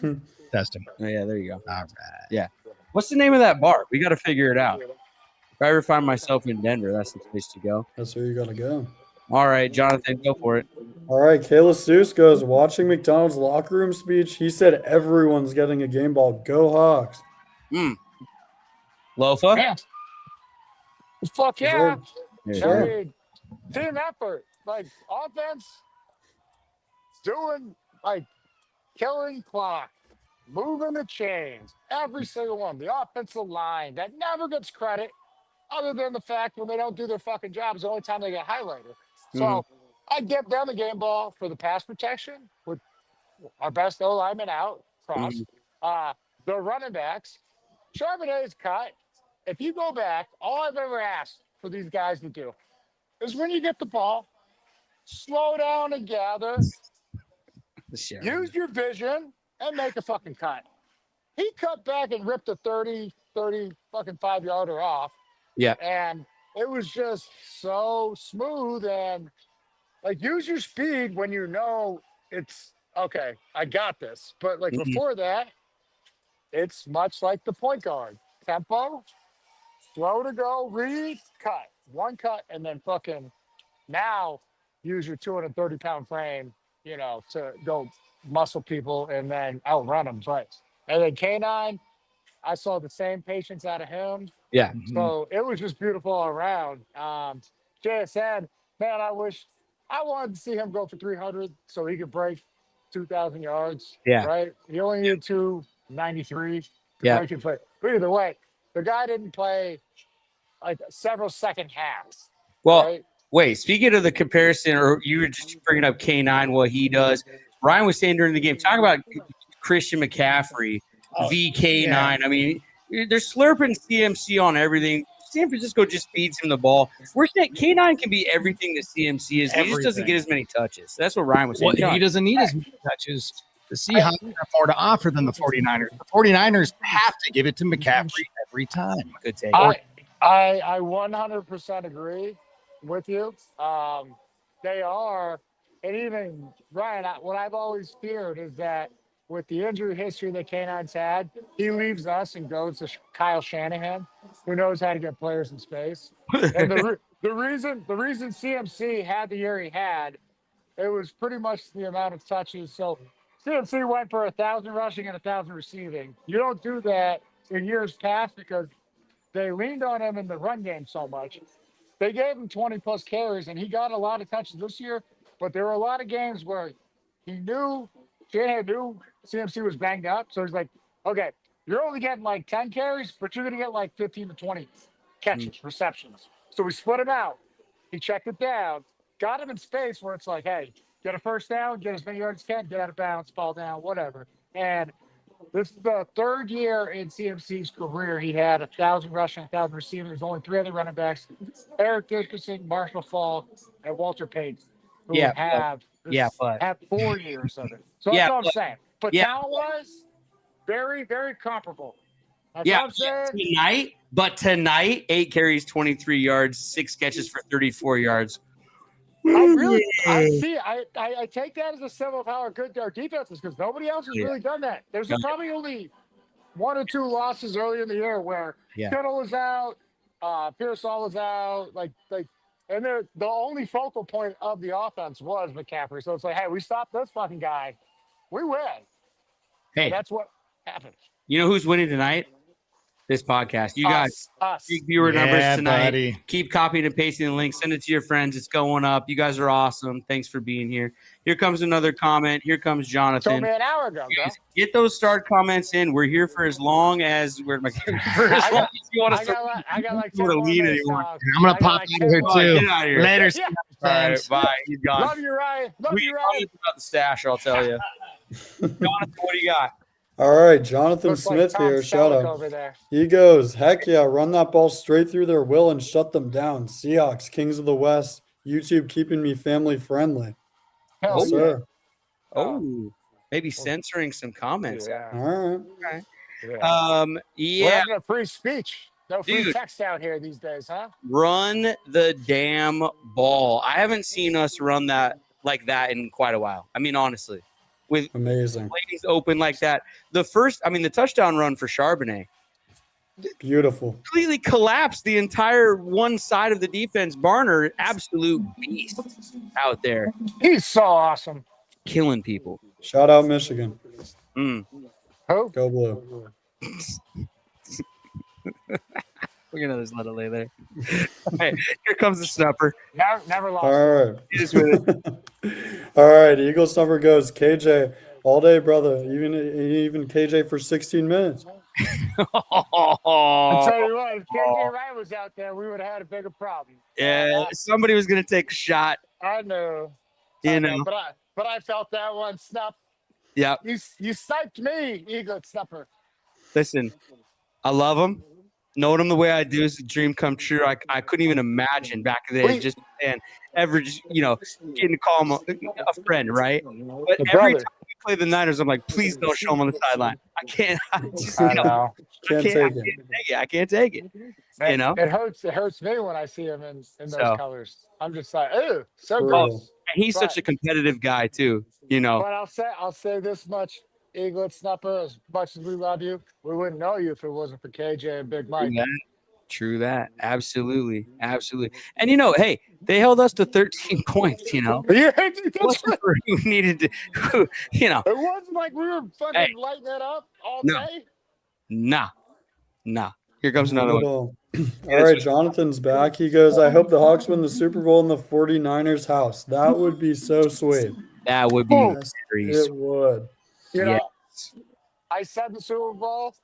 out. Testing. Oh, yeah, there you go. All right. Yeah. What's the name of that bar? We got to figure it out. If I ever find myself in Denver, that's the place to go. That's where you got to go. All right, Jonathan, go for it. All right, Kayla Seuss goes, watching McDonald's locker room speech, he said everyone's getting a game ball. Go Hawks. Lofa? Yeah. Fuck yeah. Sure. I mean, team effort. Like, offense doing, killing clock, moving the chains. Every single one. The offensive line that never gets credit other than the fact when they don't do their fucking jobs, the only time they get highlighted. So I give them the game ball for the pass protection with our best O lineman out, Cross. The running backs, Charbonnet's cut. If you go back, all I've ever asked for these guys to do is when you get the ball, slow down and gather, use your vision, and make a fucking cut. He cut back and ripped a 30 fucking 5-yarder off. Yeah. And it was just so smooth and use your speed when you know it's okay, I got this. But before that, it's much like the point guard. Tempo, slow to go, read, cut. One cut, and then fucking now use your 230-pound frame, to go muscle people and then outrun them. And then K9, I saw the same patience out of him. Yeah. So it was just beautiful all around. JSN, man, I wanted to see him go for 300 so he could break 2,000 yards. Yeah. Right? He only needed 293 to break it. But either way, the guy didn't play several second halves. Well, right? Wait, speaking of the comparison, or you were just bringing up K9, what he does. Ryan was saying during the game, talk about Christian McCaffrey, VK9. yeah. I mean, they're slurping CMC on everything. San Francisco just feeds him the ball. We're saying K9 can be everything the CMC is. He just doesn't Everything. get as many touches. That's what Ryan was saying. Well, he doesn't need as many touches. The Seahawks have more to offer than the 49ers. The 49ers have to give it to McCaffrey every time. Good take. I 100% agree with you. They are, and even Ryan, what I've always feared is that with the injury history that K9's had, he leaves us and goes to Kyle Shanahan, who knows how to get players in space. And the reason CMC had the year he had, it was pretty much the amount of touches. So CMC went for 1,000 rushing and 1,000 receiving. You don't do that in years past because they leaned on him in the run game so much. They gave him 20 plus carries and he got a lot of touches this year, but there were a lot of games where Shanahan knew CMC was banged up. So he's like, okay, you're only getting like 10 carries, but you're going to get like 15 to 20 catches, receptions. So we split him out. He checked it down, got him in space where it's like, hey, get a first down, get as many yards as you can, get out of bounds, fall down, whatever. And this is the third year in CMC's career. He had 1,000 rushing, 1,000 receiving. There's only 3 other running backs: Eric Dickerson, Marshall Falk, and Walter Payton, who have 4 years of it. So that's what I'm saying. But talent-wise, very, very comparable. That's what I'm saying. Tonight, 8 carries, 23 yards, 6 catches for 34 yards. I take that as a symbol of how good our defense is because nobody else has really done that. There's probably only 1 or 2 losses early in the year where Kittle was out, Pearsall was out, and the only focal point of the offense was McCaffrey. So it's like, hey, we stopped this fucking guy, we win. Hey, and that's what happened. You know who's winning tonight? This podcast. You guys, us. big viewer numbers tonight. Buddy. Keep copying and pasting the link. Send it to your friends. It's going up. You guys are awesome. Thanks for being here. Here comes another comment. Here comes Jonathan. Told me an hour ago, bro. Get those start comments in. We're here for as long as you want to start. I got like 10 more minutes, dog. I'm going to pop out of here, too. Get out of here. Later. Yeah. All right, bye. He's gone. Love you, Ryan. Love you, I'll Ryan. talk about the stash, I'll tell you. Jonathan, what do you got? All right, Jonathan Looks like Smith Tom here. Shout Selleck out. over there. He goes, heck yeah, run that ball straight through their will and shut them down. Seahawks, Kings of the West. YouTube keeping me family friendly. Hell Yes, yeah. sir. Oh, maybe censoring some comments. Yeah. All right. We're Yeah, having a free speech. No free Dude. text out here these days, huh? run the damn ball. I haven't seen us run that like that in quite a while. I mean, honestly, with Amazing. lanes open like that. The touchdown run for Charbonnet Beautiful. completely collapsed the entire one side of the defense. Barner, absolute beast out there, He's so awesome. killing people. Shout out Michigan. Mm. Who? Go blue. We're gonna just let it lay there. Hey, here comes the snapper. Never lost. All right. It is with it. All right. Eagles number goes KJ all day, brother. Even KJ for 16 minutes. I'll tell you what, if KJ Wright was out there, we would have had a bigger problem. Yeah, somebody was gonna take a shot. I know. You know. But I felt that one snap. Yeah. You sniped me, Eagle Snapper. Listen, I love him. Knowing him the way I do is a dream come true. I couldn't even imagine back in the day just ever just getting to call him a friend, right? But every time we play the Niners, I'm like, please don't show him on the sideline. I can't. I Can't take it. I can't take it. You know? It hurts me when I see him in those So. colors. I'm just like, ew, so Brutal. gross. And he's such a competitive guy too. But I'll say this much, Eaglet Snapper, as much as we love you, we wouldn't know you if it wasn't for KJ and Big Mike. True that. Absolutely. And hey, they held us to 13 points, Yeah, Who needed to, it wasn't like we were fucking lighting it up all day. Nah. Here comes another one. All right, Jonathan's back. He goes, I hope the Hawks win the Super Bowl in the 49ers house. That would be so sweet. That would be Yes, very it would. I said the Super Bowl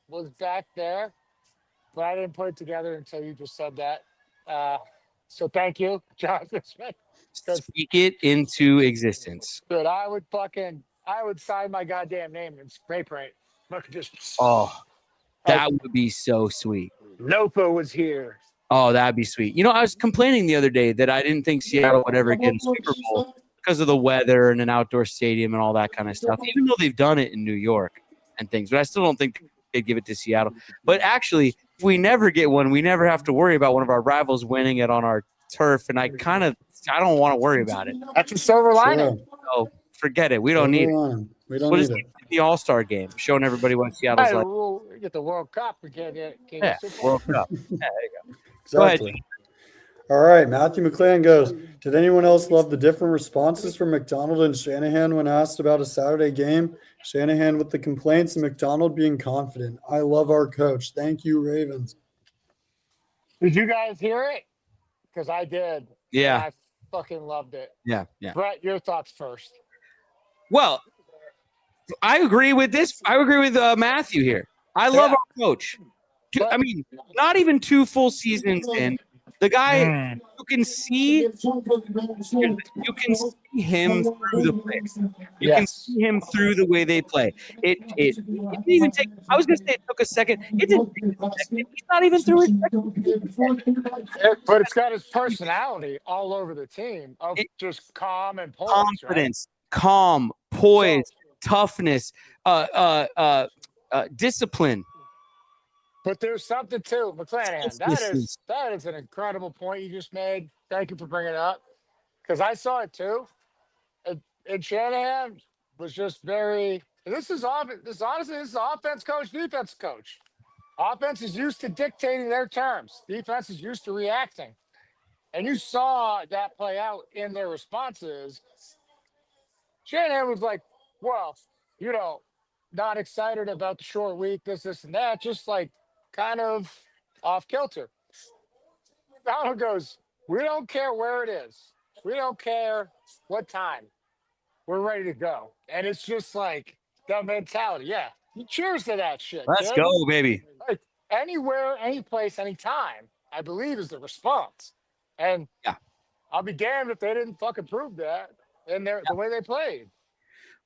was back there, but I didn't put it together until you just said that. So thank you, Jonathan Smith. Speak it into existence. Dude, I would sign my goddamn name in spray paint. Look, just Oh, that would be so sweet. Lofa was here. Oh, that'd be sweet. You know, I was complaining the other day that I didn't think Seattle would ever get a Super Bowl because of the weather and an outdoor stadium and all that kind of stuff, even though they've done it in New York and things. But I still don't think they'd give it to Seattle. But actually, if we never get one, we never have to worry about one of our rivals winning it on our turf. And I don't want to worry about it. That's a silver lining. Sure. So forget it. We don't need it. We don't We'll need just it. get the All-Star game, showing everybody what Seattle's Hey, like. we'll get the World Cup. We can't get Yeah, Super Bowl. World Cup. Yeah, there you go. Go ahead. Exactly. All right. Matthew McClan goes, did anyone else love the different responses from McDonald and Shanahan when asked about a Saturday game? Shanahan with the complaints and McDonald being confident. I love our coach. Thank you, Ravens. Did you guys hear it? Because I did. Yeah. And I fucking loved it. Yeah. Brett, your thoughts first. Well, I agree with this. I agree with Matthew here. I love our coach. I mean, not even 2 full seasons in. The guy, you can see him through the play. You can see him through the way they play. It didn't even take. I was gonna say it took a second. It didn't take a second. He's not even through it. But it's got his personality all over the team of just calm and poise, confidence, calm, poise, toughness, discipline. But there's something too, McClanahan. That is an incredible point you just made. Thank you for bringing it up, because I saw it too. And Shanahan was just very. This is offense coach, defense coach. Offense is used to dictating their terms. Defense is used to reacting, and you saw that play out in their responses. Shanahan was like, "Well, not excited about the short week, this, and that, just like." Kind of off kilter. Donald goes, we don't care where it is. We don't care what time. We're ready to go. And it's just like the mentality. Yeah. Cheers to that shit. Let's go, baby. Like anywhere, any place, anytime, I believe is the response. And I'll be damned if they didn't fucking prove that in the way they played.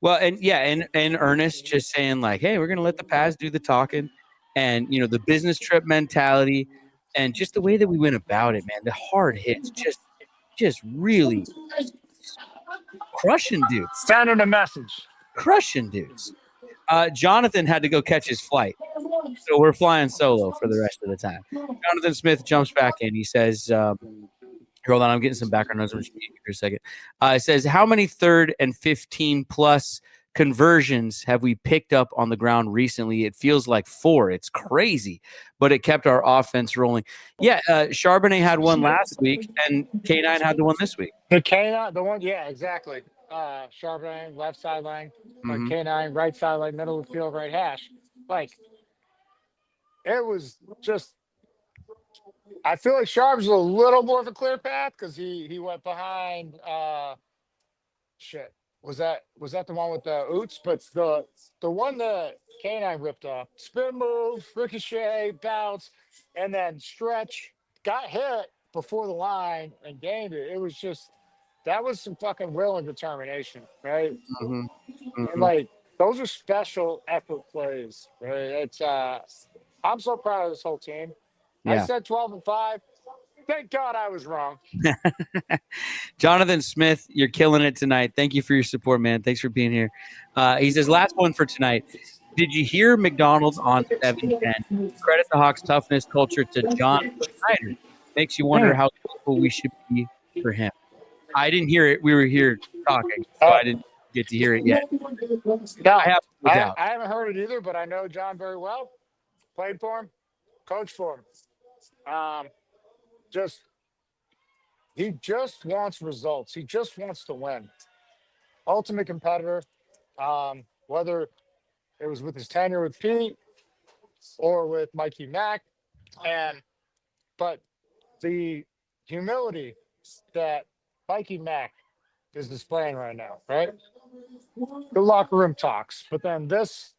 Well, and Ernest just saying like, hey, we're gonna let the pass do the talking. And, the business trip mentality and just the way that we went about it, man, the hard hits, just really crushing dudes. Sending a message. Crushing dudes. Jonathan had to go catch his flight. So we're flying solo for the rest of the time. Jonathan Smith jumps back in. He says, hold on, I'm getting some background noise. I'm just mute for a second. It says, how many 3rd and 15 plus conversions have we picked up on the ground recently? It feels like 4. It's crazy, but it kept our offense rolling. Yeah, Charbonnet had one last week, and K9 had the one this week. The K9, the one, yeah, exactly. Charbonnet, left sideline, K9, right sideline, middle of the field, right hash. Like, it was just, I feel like Sharp was a little more of a clear path because he went behind, Was that the one with the Oots? But the one that K9 ripped off, spin move, ricochet, bounce, and then stretch, got hit before the line and gained it. It was just, that was some fucking will and determination, right? And like, those are special effort plays, right? It's I'm so proud of this whole team. I said 12-5. Thank God I was wrong. Jonathan Smith, you're killing it tonight. Thank you for your support, man. Thanks for being here. He says, last one for tonight. Did you hear McDonald's on 710? Credit the Hawks' toughness culture to John Schneider. Makes you wonder how thankful we should be for him. I didn't hear it. We were here talking, so I didn't get to hear it yet. No, I haven't heard it either, but I know John very well. Played for him, coached for him. He just wants results. He just wants to win. Ultimate competitor, whether it was with his tenure with Pete or with Mikey Mack. But the humility that Mikey Mack is displaying right now, right? The locker room talks, but then this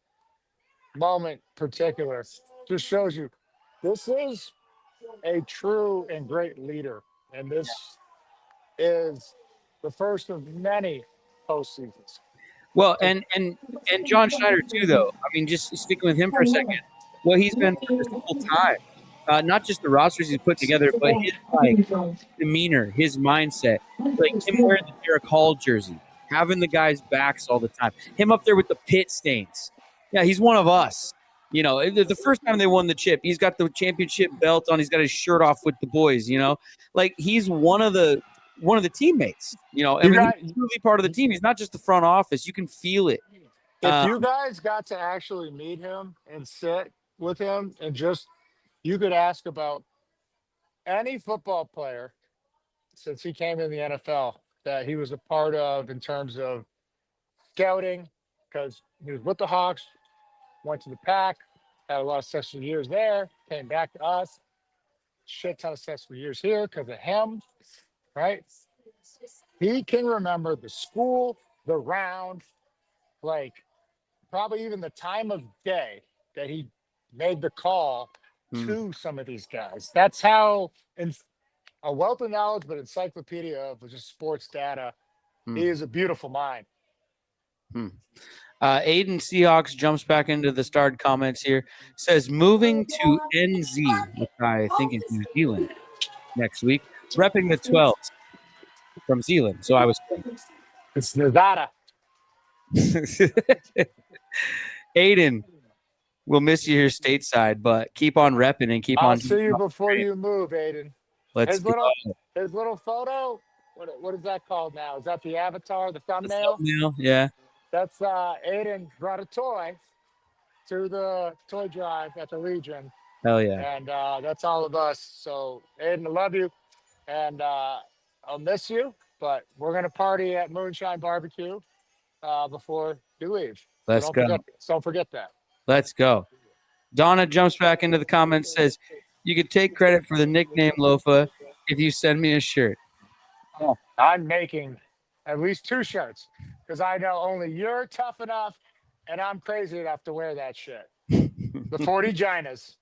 moment in particular just shows you this is a true and great leader And this is the first of many postseasons. Well, and John Schneider too, though. I mean, just sticking with him for a second. What he's been through this whole time, not just the rosters he's put together, but his demeanor, his mindset, like him wearing the Derek Hall jersey, having the guys' backs all the time, him up there with the pit stains. Yeah, he's one of us. You know, the first time they won the chip, he's got the championship belt on. He's got his shirt off with the boys. You know, like he's one of the teammates. You know, he's truly part of the team. He's not just the front office. You can feel it. If you guys got to actually meet him and sit with him and just, you could ask about any football player since he came in the NFL that he was a part of in terms of scouting, because he was with the Hawks, went to the Pack, had a lot of successful years there, came back to us, shit ton of successful years here because of him, right? He can remember the school, the round, like probably even the time of day that he made the call to some of these guys. That's how a wealth of knowledge, but encyclopedia of just sports data. He is a beautiful mind. Aiden Seahawks jumps back into the starred comments here. Says moving to NZ, which I think is New Zealand, next week. Repping the 12s from Zealand. So I was. It's Nevada. Aiden, we'll miss you here stateside, but keep on repping and keep I'll on. see you before you move, Aiden. Let's his little photo. What is that called now? Is that the avatar, the thumbnail? Yeah. That's Aiden brought a toy to the toy drive at the Legion. Hell yeah. And that's all of us. So Aiden, I love you. And I'll miss you, but we're gonna party at Moonshine Barbecue before you leave. Let's So go. Don't forget that. Let's go. Donna jumps back into the comments, says, you could take credit for the nickname Lofa if you send me a shirt. Oh, I'm making at least 2 shirts because I know only you're tough enough and I'm crazy enough to wear that shit. The 40 Ginas.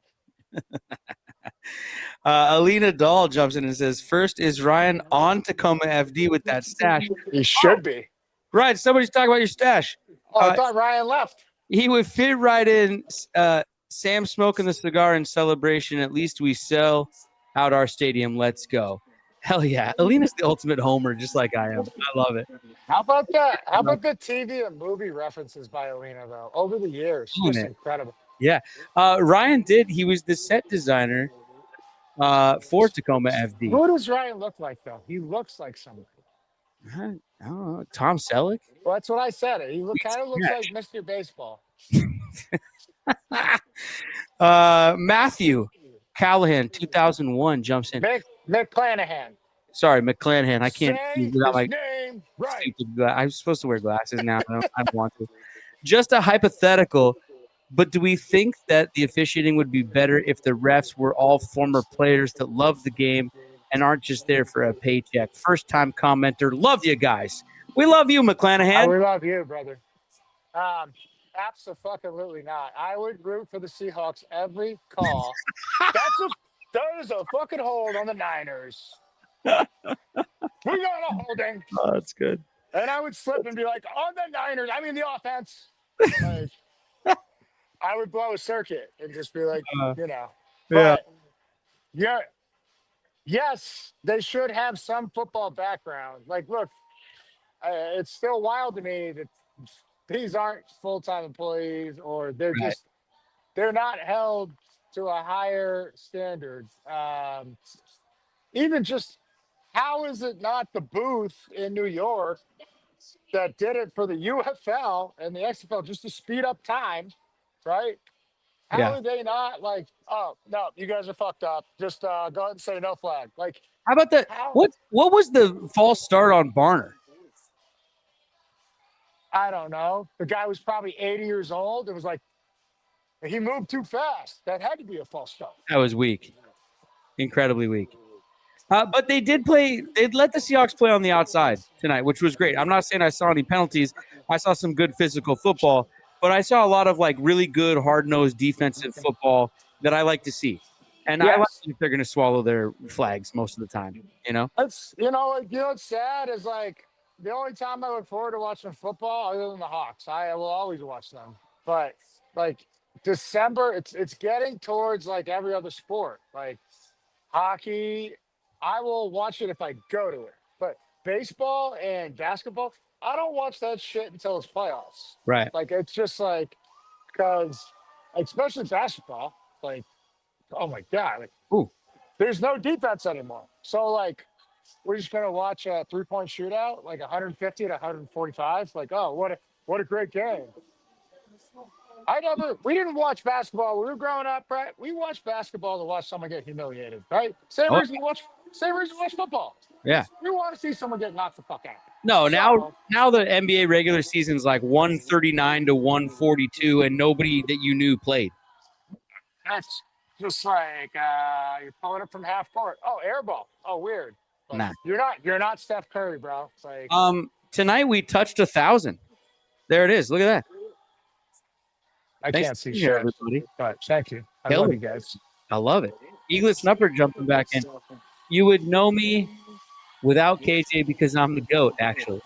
Alina Dahl jumps in and says, first, is Ryan on Tacoma FD with that stash? He should be. Right, somebody's talking about your stash. Oh, I thought Ryan left. He would fit right in. Sam smoking the cigar in celebration. At least we sell out our stadium. Let's go. Hell yeah. Alina's the ultimate homer, just like I am. I love it. How about that? How about the TV and movie references by Alina, though? Over the years. Just incredible. Yeah. Ryan did. He was the set designer for Tacoma FD. Who does Ryan look like, though? He looks like somebody. I don't know. Tom Selleck? Well, that's what I said. He kind of looks like Mr. Baseball. Matthew Callahan, 2001, jumps in. McClanahan. Sorry, McClanahan. I can't. Say his name right. I'm supposed to wear glasses now. I don't want to. Just a hypothetical, but do we think that the officiating would be better if the refs were all former players that love the game and aren't just there for a paycheck? First-time commenter. Love you guys. We love you, McClanahan. We love you, brother. Absolutely not. I would root for the Seahawks every call. That is a fucking hold on the Niners. We got a holding. Oh, that's good. And I would slip and be like, on the Niners, I mean the offense. Like, I would blow a circuit and just be like, But, yes, they should have some football background. Like, look, it's still wild to me that these aren't full-time employees, or they're not held to a higher standard. Even just, how is it not the booth in New York that did it for the UFL and the XFL just to speed up time, right? How are they not like, oh, no, you guys are fucked up. Just go ahead and say no flag. Like, how about that? What was the false start on Barner? I don't know. The guy was probably 80 years old. It was like, he moved too fast. That had to be a false start. That was weak. Incredibly weak. But they did play. They let the Seahawks play on the outside tonight, which was great. I'm not saying I saw any penalties. I saw some good physical football, but I saw a lot of like really good hard-nosed defensive football that I like to see. And I like Yes. if they're going to swallow their flags most of the time. It's what's sad is like the only time I look forward to watching football other than the Hawks. I will always watch them. But like December, it's getting towards like every other sport. Like hockey, I will watch it if I go to it. But baseball and basketball, I don't watch that shit until it's playoffs. Right. Like it's just like because especially basketball, like oh my god, like, Ooh. there's no defense anymore. So like we're just gonna watch a 3-point shootout, like 150 to 145. Like, oh, what a great game. We didn't watch basketball when we were growing up, Brett. We watched basketball to watch someone get humiliated, right? Same Oh. reason we watch football. Yeah. We want to see someone get knocked the fuck out. No, So, now the NBA regular season's like 139 to 142, and nobody that you knew played. that's just like you're pulling it from half court. Oh, air ball. Oh, weird. Like, Nah. You're not Steph Curry, bro. It's like Tonight we touched 1,000. There it is. Look at that. I Nice can't see to hear shit. everybody. But thank you. I Killed love it. you guys. I love it. Eaglet Snupper jumping back in. You would know me without KJ because I'm the GOAT, actually.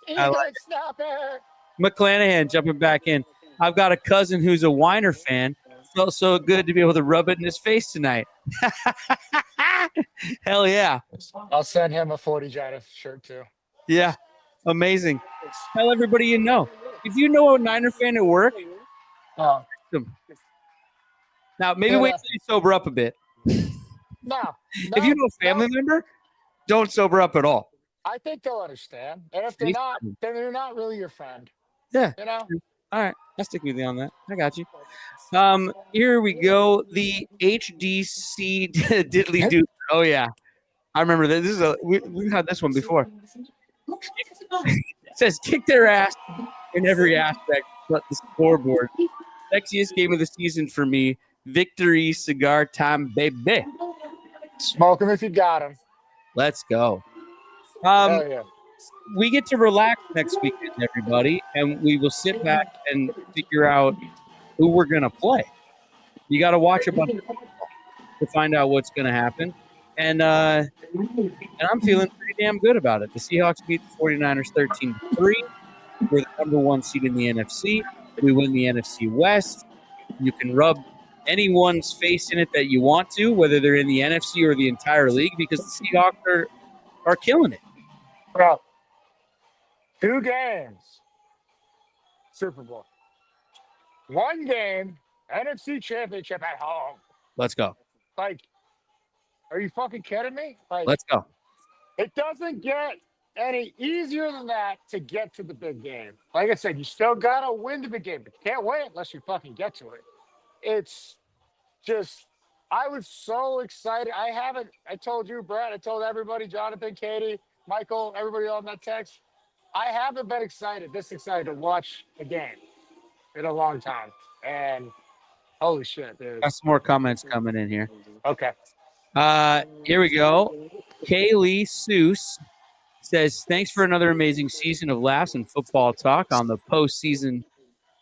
Eaglet snapper. McClanahan jumping back in. I've got a cousin who's a Whiner fan. Felt so good to be able to rub it in his face tonight. Hell yeah. I'll send him a 40 Jada shirt too. Yeah. Amazing. Tell everybody you know. If you know a Niner fan at work, Oh, now maybe Yeah. wait till you sober up a bit. no. If you know a family member, don't sober up at all. I think they'll understand. And if they're Please. not, then they're not really your friend. Yeah. You know? All right. I'll stick with you on that. I got you. Here we go. The HDC diddly do. Oh yeah. I remember that. This is we've had this one before. It says kick their ass in every aspect but the scoreboard. Sexiest game of the season for me. Victory cigar time, baby. Smoke him if you got him. Let's go. Hell yeah. We get to relax next weekend, everybody, and we will sit back and figure out who we're going to play. You got to watch a bunch of football to find out what's going to happen. And I'm feeling pretty damn good about it. The Seahawks beat the 49ers 13-3. We're the number one seed in the NFC. We win the NFC West. You can rub anyone's face in it that you want to, whether they're in the NFC or the entire league, because the Seahawks are killing it. Bro. 2 games. Super Bowl. 1 game. NFC Championship at home. Let's go. Like, are you fucking kidding me? Like, Let's go. it doesn't get any easier than that to get to the big game. Like I said, you still gotta win the big game, but you can't win it unless you fucking get to it. It's just, I was so excited. I told you, Brett, I told everybody, Jonathan, Katie, Michael, everybody on that text. I haven't been this excited to watch a game in a long time. And holy shit, dude. Got some more comments coming in here. Okay. Here we go. Kaylee Seuss says, thanks for another amazing season of laughs and football talk on the postseason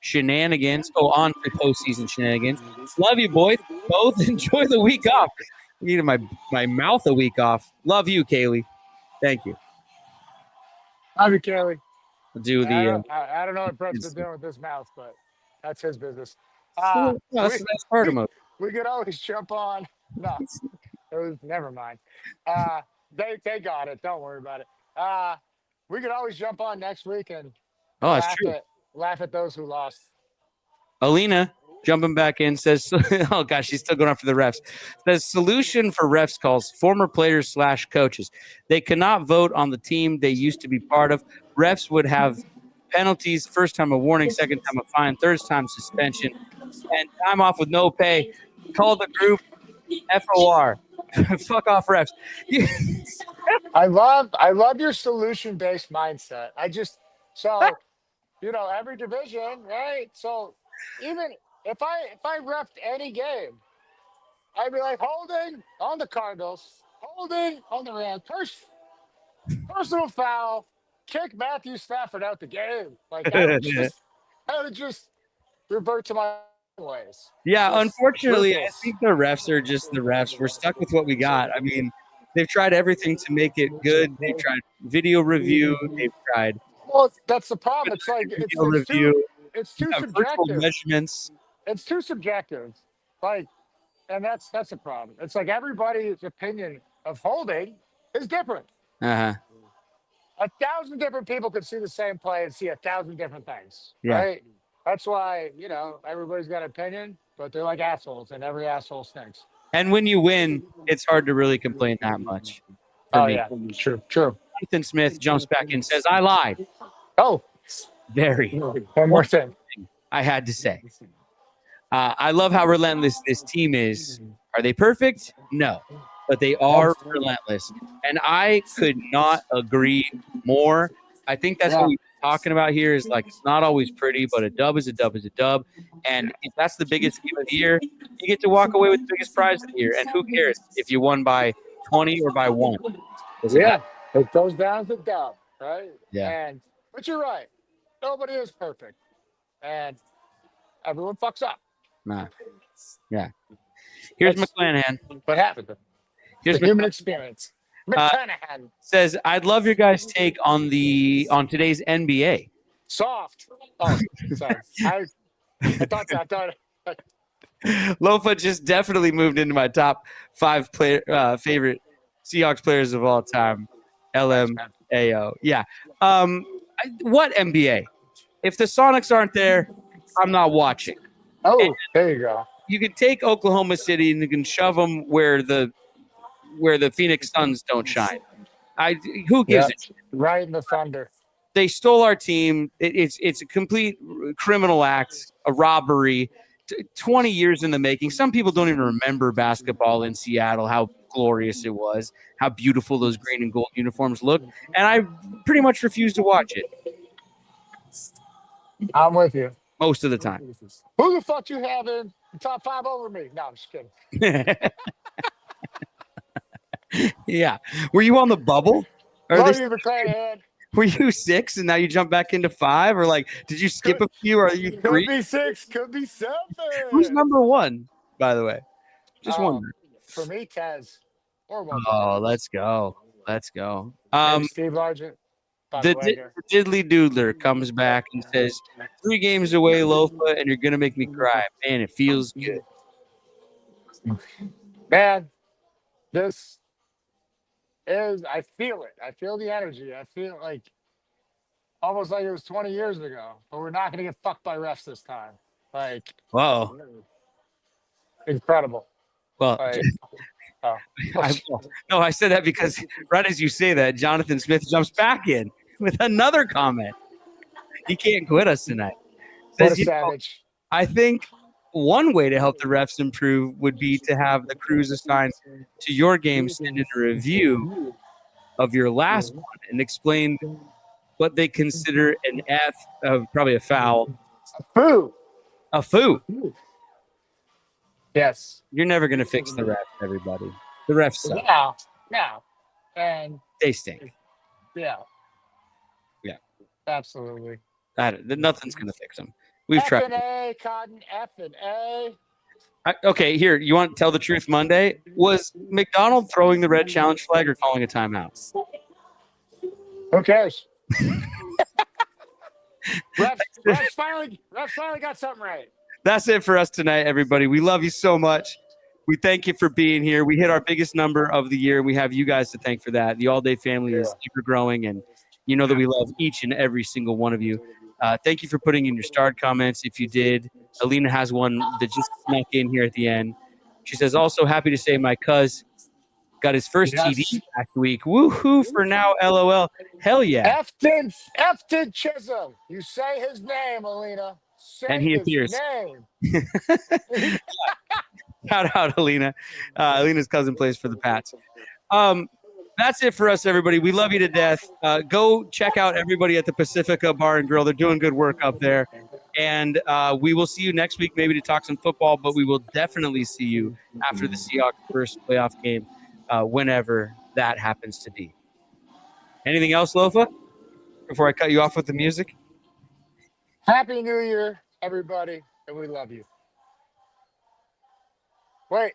shenanigans. On to postseason shenanigans. Love you, boys. Both enjoy the week off. I needed my mouth a week off. Love you, Kaylee. Thank you. Love you, Kelly. I'll do the. I don't know what Brett's been doing with his mouth, but that's his business. That's the best part of it. We could always jump on. No, it was never mind. They got it. Don't worry about it. We could always jump on next week and Oh, that's true. laugh at those who lost. Alina jumping back in says, oh gosh, she's still going after the refs. Says solution for refs calls former players / coaches. They cannot vote on the team they used to be part of. Refs would have penalties, first time a warning, second time a fine, third time suspension, and time off with no pay. Call the group FOR. Fuck off refs. I love your solution-based mindset. Every division, right? So even if I refed any game, I'd be like holding on the Cardinals, holding on the Rams, personal foul, kick Matthew Stafford out the game. Like I would just revert to my ways. Yeah, Just unfortunately, I ruthless. think the refs are just the refs. We're stuck with what we got. I mean, they've tried everything to make it good. They've tried video review. They've tried Well, that's the problem. It's like video review, it's too virtual subjective. measurements. It's too subjective. Like, and that's a problem. It's like everybody's opinion of holding is different. Uh-huh. 1,000 different people could see the same play and see 1,000 different things. Yeah. Right? That's why, everybody's got an opinion, but they're like assholes, and every asshole stinks. And when you win, it's hard to really complain that much. For Oh, me. yeah. True. Ethan Smith jumps back and says, I lied. Oh, Very. one more thing. I had to say. I love how relentless this team is. Are they perfect? No. But they are relentless. And I could not agree more. I think that's what we're talking about here is like it's not always pretty, but a dub is a dub is a dub. And if that's the biggest game of the year, you get to walk away with the biggest prize of the year. And who cares if you won by 20 or by 1? Yeah. It goes down to dub, right? Yeah. But you're right. Nobody is perfect. And everyone fucks up. Nah. Yeah. Here's McClanahan. What happened? Here's The human experience. McClanahan. Says, I'd love your guys' take on today's NBA. Soft. Oh, sorry. I thought that. Lofa just definitely moved into my top 5 favorite Seahawks players of all time. LMAO. Yeah. What NBA? If the Sonics aren't there, I'm not watching. Oh, there you go. You can take Oklahoma City and you can shove them where the Phoenix Suns don't shine. Who gives a shit? Right in the thunder. They stole our team. It's a complete criminal act, a robbery. 20 years in the making. Some people don't even remember basketball in Seattle, how glorious it was, how beautiful those green and gold uniforms look. And I pretty much refuse to watch it. I'm with you. Most of the time. Who the fuck you have in the top 5 over me? No, I'm just kidding. Yeah. Were you on the bubble? Love you, McClanahan. Were you 6 and now you jump back into 5? Or like, did you skip a few? Or are you 3? Could be 6, could be 7. Who's number 1, by the way? Just wondering. For me, Tez. Or one. Oh, let's go. Let's go. Steve Largent. The Diddly Doodler comes back and says, 3 games away, Lofa, and you're going to make me cry. Man, it feels good. Man, this is, I feel it. I feel the energy. I feel like almost like it was 20 years ago, but we're not going to get fucked by refs this time. Like, Whoa. Incredible. Well, Like, I said that because right as you say that, Jonathan Smith jumps back in with another comment. He can't quit us tonight. What Says, a savage. I think one way to help the refs improve would be to have the crews assigned to your game send in a review of your last one and explain what they consider an probably a foul. A foo. Yes. You're never going to fix the refs, everybody. The refs suck. No. And They stink. yeah. Yeah. Absolutely. Nothing's going to fix them. We've tried. F&A, Cotton, F&A. Okay, here. You want to tell the truth Monday? Was McDonald throwing the red challenge flag or calling a timeout? Who cares? refs finally got something right. That's it for us tonight, everybody. We love you so much. We thank you for being here. We hit our biggest number of the year. We have you guys to thank for that. The All-Day family is super growing, and you know that we love each and every single one of you. Thank you for putting in your starred comments. If you did, Alina has one that just snuck in here at the end. She says, also happy to say my cuz got his first TD last week. Woohoo for now, LOL. Hell yeah. Efton Chisholm. You say his name, Alina. Say And he appears. Name. Shout out, Alina. Alina's cousin plays for the Pats. That's it for us, everybody. We love you to death. Go check out everybody at the Pacifica Bar and Grill. They're doing good work up there. And we will see you next week, maybe to talk some football, but we will definitely see you after the Seahawks' first playoff game, whenever that happens to be. Anything else, Lofa, before I cut you off with the music? Happy New Year, everybody, and we love you. Wait,